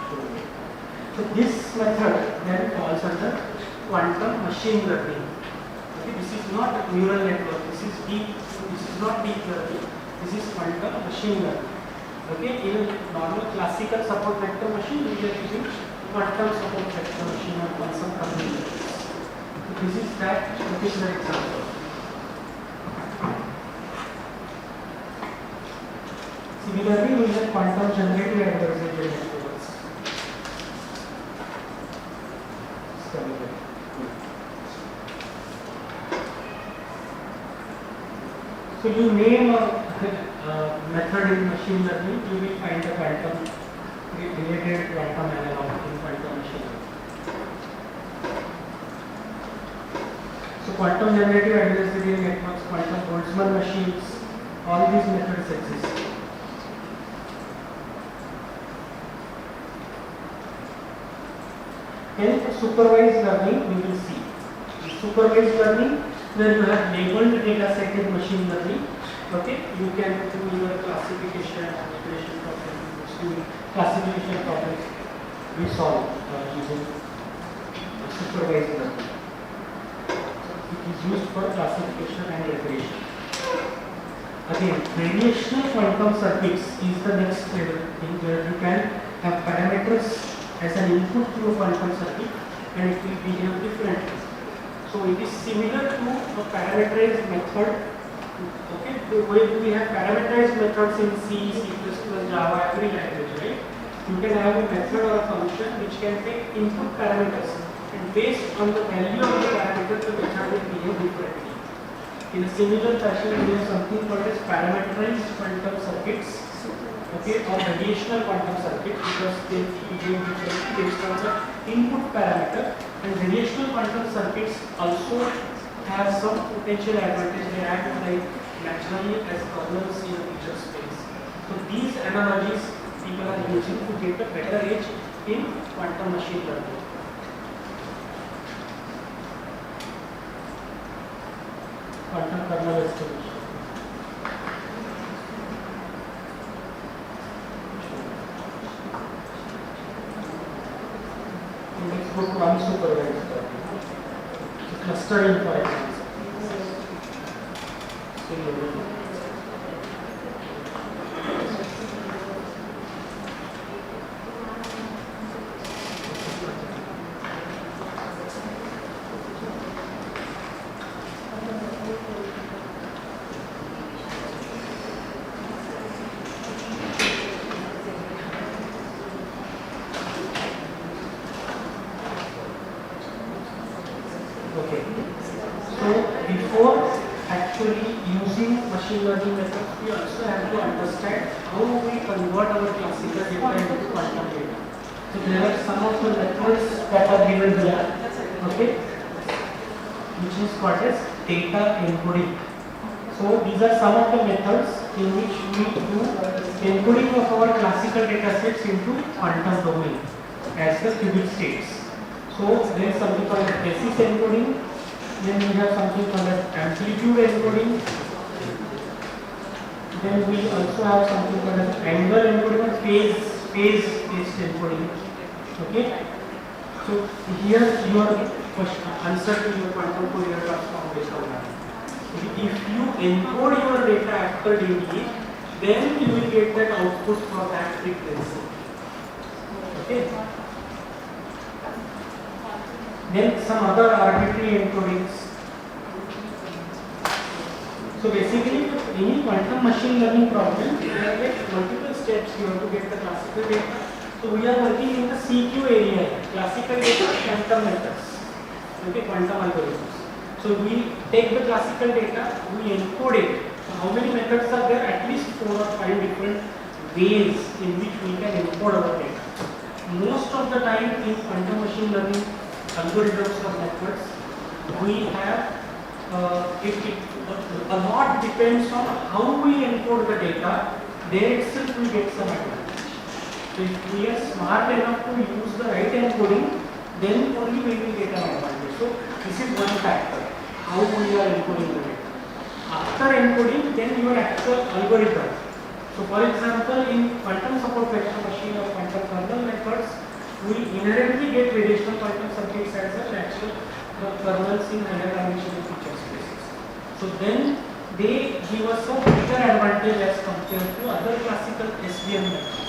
showed you. So this method then falls under quantum machine learning. Okay, this is not a neural network. This is not deep learning. This is quantum machine learning. Okay, in a normal classical support vector machine, we are using quantum support vector machine or quantum kernel. So this is that particular example. Similarly, we have quantum generative adversarial networks. So you name a method in machine learning, you will find a quantum related quantum analog in quantum machine learning. So quantum generative adversarial networks, quantum Boltzmann machines, all these methods exist. In supervised learning, we will see. Supervised learning, where you have labeled data set in machine learning, okay, you can do your classification, manipulation problems, classification problems, we solve using supervised learning. It is used for classification and regression. Again, variational quantum circuits is the next thing where you can have parameters as an input to a quantum circuit and it will behave differently. So it is similar to a parameterized method. Okay, the way we have parameterized methods in C, C++, Java, every language, right? You can have a method or a function which can take input parameters and based on the value of the parameter, the method will behave differently. In a similar fashion, we have something called as parameterized quantum circuits. Okay, or variational quantum circuit because they behave differently based on the input parameter, and variational quantum circuits also have some potential advantage. They act like naturally as kernels in a feature space. So these analogies people are using to get a better edge in quantum machine learning. Quantum kernel estimation. Let's go to unsupervised learning. So clustering, for example. Okay. So before actually using machine learning methods, we also have to understand how we convert our classical data into quantum data. So there are some of the methods that are given here, okay, which is called as data encoding. So these are some of the methods in which we do encoding of our classical data sets into quantum domain as the qubit states. So there is something called basis encoding, then we have something called as amplitude encoding, then we also have something called as angle encoding or phase-based encoding. Okay? So here your question, answer to your quantum Fourier transform based on that. If you encode your data after DDA, then you will get that output for that frequency. Okay? Then some other arbitrary encodings. So basically, any quantum machine learning problem, there are like multiple steps you have to get the classical data. So we are working in the CQ area, classical data, quantum methods, okay, quantum algorithms. So we take the classical data, we encode it. So how many methods are there? At least 4 or 5 different ways in which we can encode our data. Most of the time in quantum machine learning algorithms or methods, we have a lot depends on how we encode the data. There itself we get some advantage. So if we are smart enough to use the right encoding, then only we will get an advantage. So this is one factor, how we are encoding the data. After encoding, then your actual algorithm. So for example, in quantum support vector machine or quantum kernel methods, we inherently get variational quantum circuits as a natural kernels in higher dimensional feature spaces. So then they give us a bigger advantage as compared to other classical SVM methods.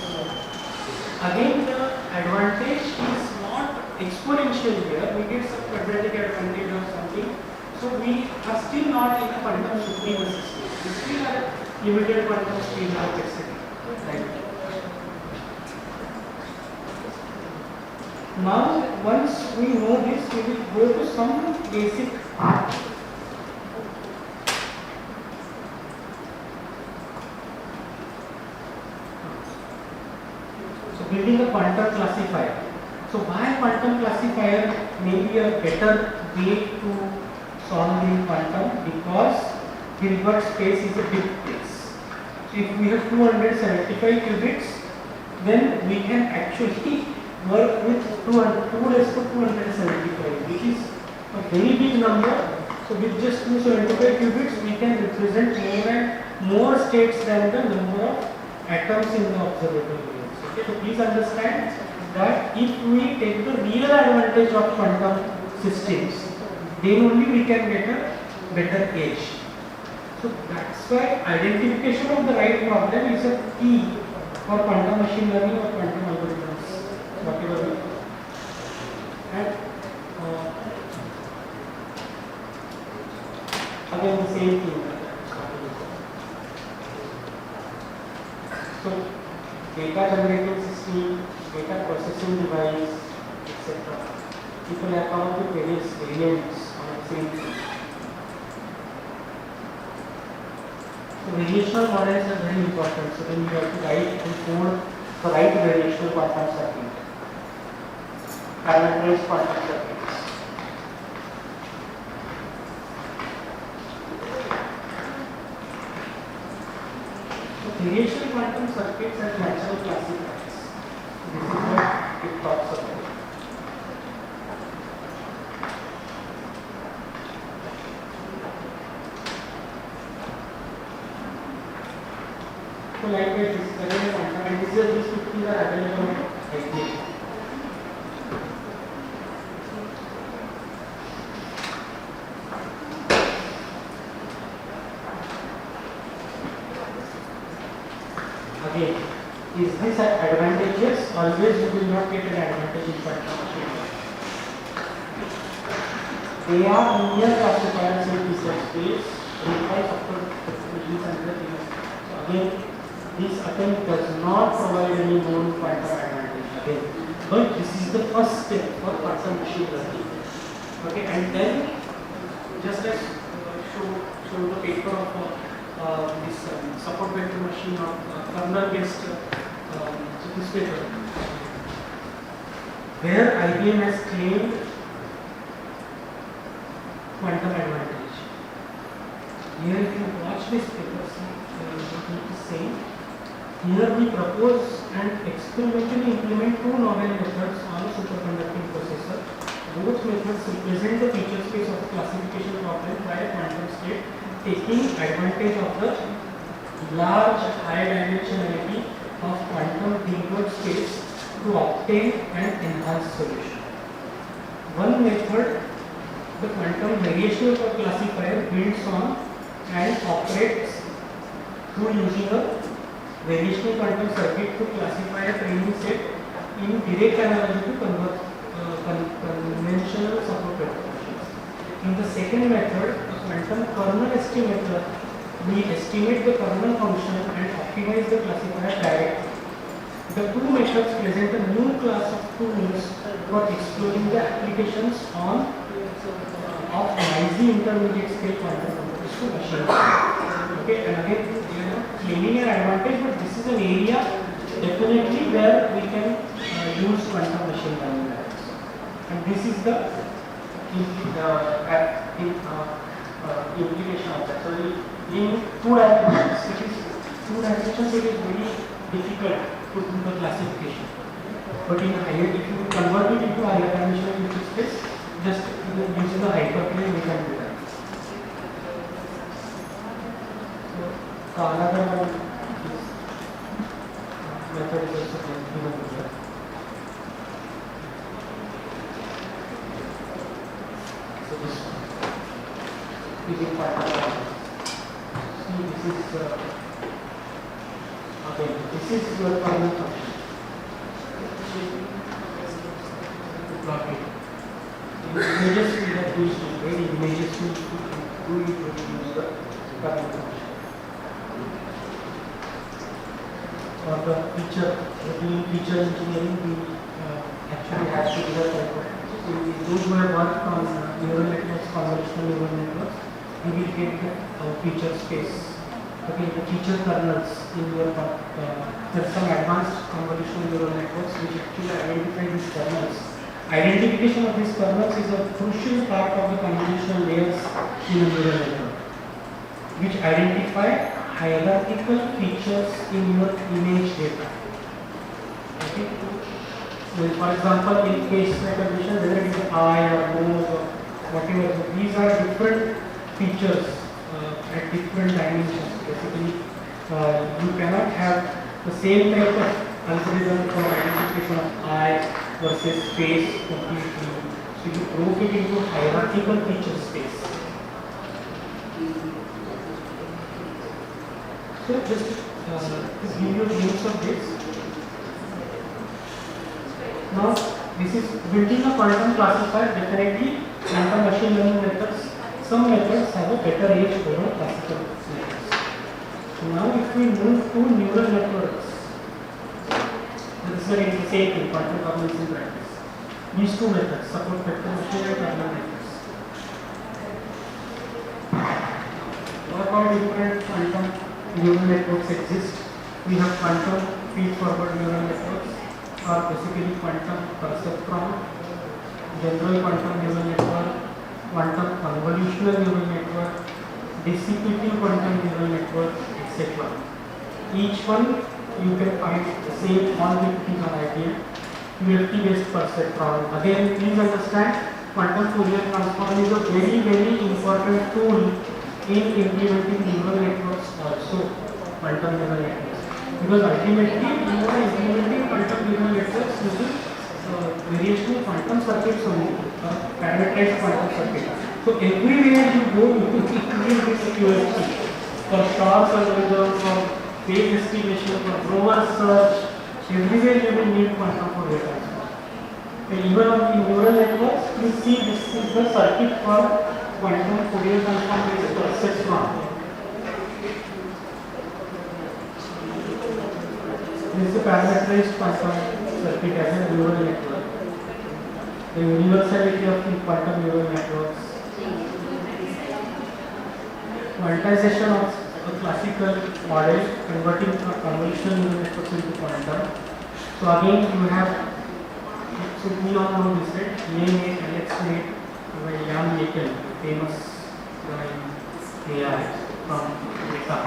Again, the advantage is not exponential here. We get some quadratic advantage or something. So we are still not in a quantum supremacy state. We still have a limited quantum speed of etc. Right. Now, once we know this, we will go to some basic building a quantum classifier. So why quantum classifier may be a better way to solved in quantum because Hilbert space is a big place. If we have 275 qubits, then we can actually work with 2 raised to 275, which is a very big number. So with just 275 qubits, we can represent more states than the number of atoms in the observable universe. Okay, so please understand that if we take the real advantage of quantum systems, then only we can get a better edge. So that's why identification of the right problem is a key for quantum machine learning or quantum algorithms, whatever we do. And again the same thing. So data generating system, data processing device, etc. People have come up with various variants on the same thing. So variational models are very important. So then you have to write and code the right variational quantum circuit, parameterized quantum circuits. So variational quantum circuits are natural classifiers. This is what it talks about. So likewise, this is again a quantum, and these 50s are available on XDA. Again, is this advantageous? Always you will not get an advantage in quantum machine. They are linear classifiers in research space. Reply factor is another thing. So again, this attempt does not provide any known quantum advantage again, but this is the first step for quantum machine learning. Okay, and then just as show the paper of this support vector machine of kernel-based this paper, where IBM has claimed quantum advantage. Here, if you watch this paper, what it is saying. Here we propose and experimentally implement two novel methods on a superconducting processor. Both methods represent the feature space of the classification problem by a quantum state, taking advantage of the large high dimensionality of quantum Hilbert space to obtain an enhanced solution. One method, the quantum variational classifier, builds on and operates through using a variational quantum circuit to classify a training set in direct analogy to conventional support vector machines. In the second method, a quantum kernel estimator, we estimate the kernel function and optimize the classifier directly. The two methods present a new class of tools for exploring the applications of noisy intermediate scale quantum computers to machine learning. Okay, and again, claiming an advantage, but this is an area definitely where we can use quantum machine learning methods. And this is the implication of that. So in two dimensions, it is very difficult to do the classification. But in higher, if you convert it into higher dimensional unit space, just using the hyperplane, we can do that. Another one is method is also given here. So this one using quantum mechanics. See, this is again, this is your kernel function. Plot it. In images we have used it, very images we use the kernel function. Or the feature, doing feature engineering, we actually have to do that type of. So those who have worked on neural networks, convolutional neural networks, we will get the feature space. Okay, the feature kernels in your there are some advanced convolutional neural networks which actually identify these kernels Identification of these kernels is a crucial part of the convolutional layers in a neural network, which identify hierarchical features in your image data. Okay. So for example, in face recognition, whether it is eye or nose or whatever, so these are different features at different dimensions. Basically, you cannot have the same type of algorithm for identification of eye versus face completely. So you broke it into hierarchical feature space. So just to give you a glimpse of this. Now this is building a quantum classifier. Definitely quantum machine learning methods, some methods have a better edge over classical methods. So now if we move to neural networks, this is again the same thing, quantum cognition practice. These two methods support vector machine and kernel methods. What all different quantum neural networks exist? We have quantum feed-forward neural networks, or basically quantum perceptron, general quantum neural network, quantum convolutional neural network, dissipative quantum neural network, etc. Each one you can find the same, all the things are ideal. QFT based perceptron. Again, please understand, quantum Fourier transform is a very important tool in implementing neural networks also, quantum neural networks. Because ultimately, you are implementing quantum neural networks using variational quantum circuits only, parameterized quantum circuit. So everywhere you go, you include this QFT for Shor's algorithm, for phase estimation, for Grover search. Everywhere you will need quantum Fourier transform. And even on the neural networks, you see this is the circuit for quantum Fourier transform based perceptron. This is a parameterized quantum circuit as a neural network. The universality of the quantum neural networks. Quantization of a classical model, converting convolutional neural networks into quantum. So again you have, so we all know this, right? A8, Alex8 by Jan LeCun, famous AI from Meta.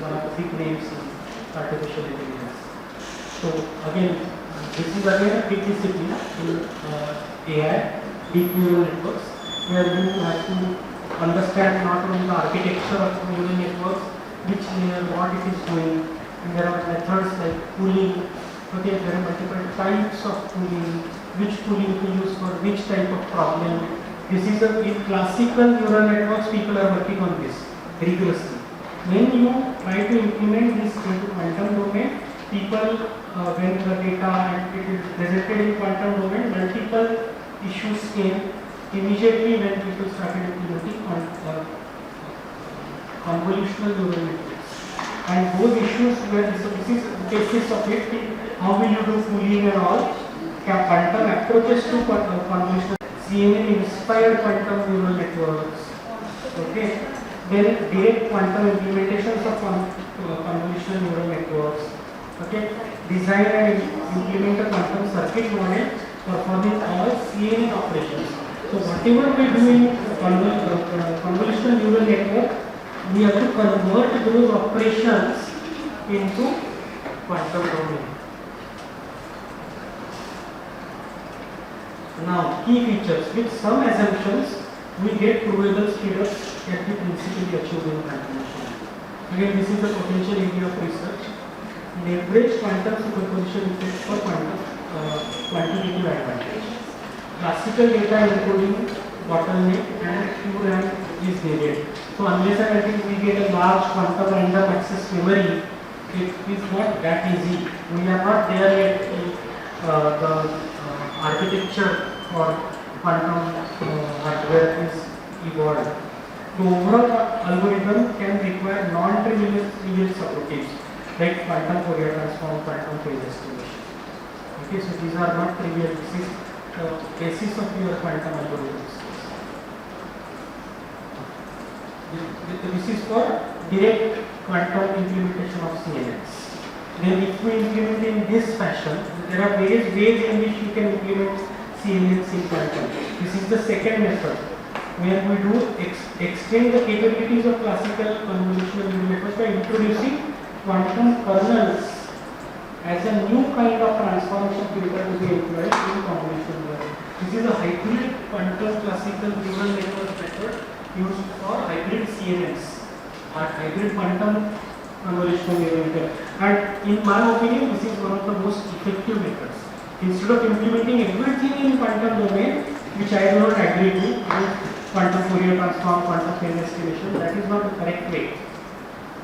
One of the big names in artificial intelligence. So again, this is again a big discipline in AI, deep neural networks, where you have to understand not only the architecture of neural networks, which layer, what it is doing, and there are methods like pooling. Okay, there are multiple types of pooling, which pooling to use for which type of problem. This is in classical neural networks, people are working on this rigorously. When you try to implement this into quantum domain, people, when the data and it is presented in quantum domain, multiple issues came immediately when people started implementing convolutional neural networks. And those issues were, so this is the basis of it, how will you do pooling and all, quantum approaches to convolutional, CNN inspired quantum neural networks, okay, then direct quantum implementations of convolutional neural networks, okay, design and implement a quantum circuit model performing all CNN operations. So whatever we do in convolutional neural network, we have to convert those operations into quantum domain. Now, key features. With some assumptions, we get provable speedups that we principally achieved in quantum machine. Again, this is the potential area of research. Leverage quantum superposition effect for quantitative advantage. Classical data encoding bottleneck and QRAM is needed. So unless and until we get a large quantum random access memory, it is not that easy. We are not there yet in the architecture for quantum hardware is evolved. The overall algorithm can require non-trivial subroutines like quantum Fourier transform, quantum phase estimation. Okay, so these are not trivial. This is the basis of your quantum algorithms. This is for direct quantum implementation of CNNs. Then if we implement in this fashion, there are various ways in which you can implement CNNs in quantum. This is the second method, where we do extend the capabilities of classical convolutional neural networks by introducing quantum kernels as a new kind of transformation filter to be employed in convolutional neural. This is a hybrid quantum classical neural network method used for hybrid CNNs, or hybrid quantum convolutional neural network. And in my opinion, this is one of the most effective methods. Instead of implementing everything in quantum domain, which I do not agree to, quantum Fourier transform, quantum field estimation, that is not the correct way.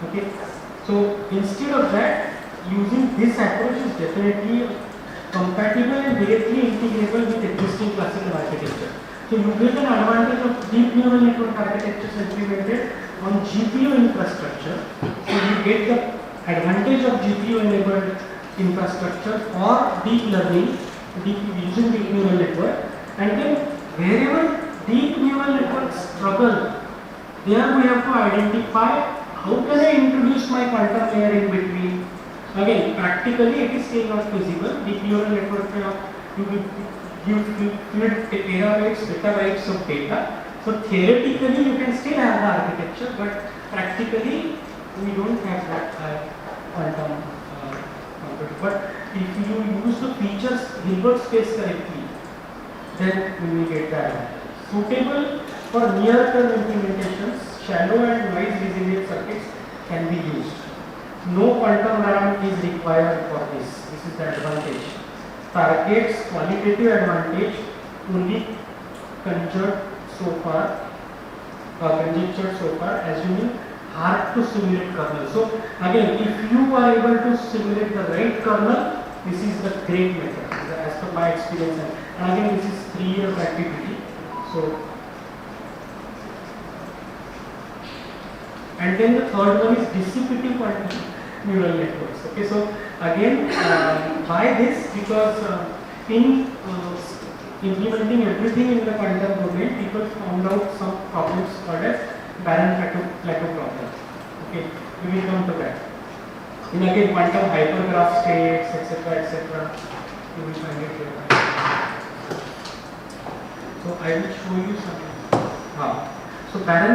Okay. So instead of that, using this approach is definitely compatible and directly integrable with existing classical architecture. So you get an advantage of deep neural network architectures implemented on GPU infrastructure. So you get the advantage of GPU enabled infrastructure for deep learning, using deep neural network, and then wherever deep neural networks struggle, there we have to identify how can I introduce my quantum layer in between. Again, practically it is still not feasible. Deep neural network you feed terabytes, petabytes of data. So theoretically you can still have the architecture, but practically we don't have that quantum computer. But if you use the features Hilbert space correctly, then we will get the advantage. Suitable for near-term implementations, shallow and noise-resilient circuits can be used. No quantum RAM is required for this. This is the advantage. Targets qualitative advantage only conjectured so far, assuming hard to simulate kernel. So again, if you are able to simulate the right kernel, this is the great method as per my experience. And again, this is 3 years activity. So, and then the third one is dissipative quantum neural networks. Okay, so again, by this, because in implementing everything in the quantum domain, people found out some problems called as Baron-Plateau problem. Okay, we will come to that. And again, quantum hypergraph states, etc., you will find it here. So I will show you something. So Baron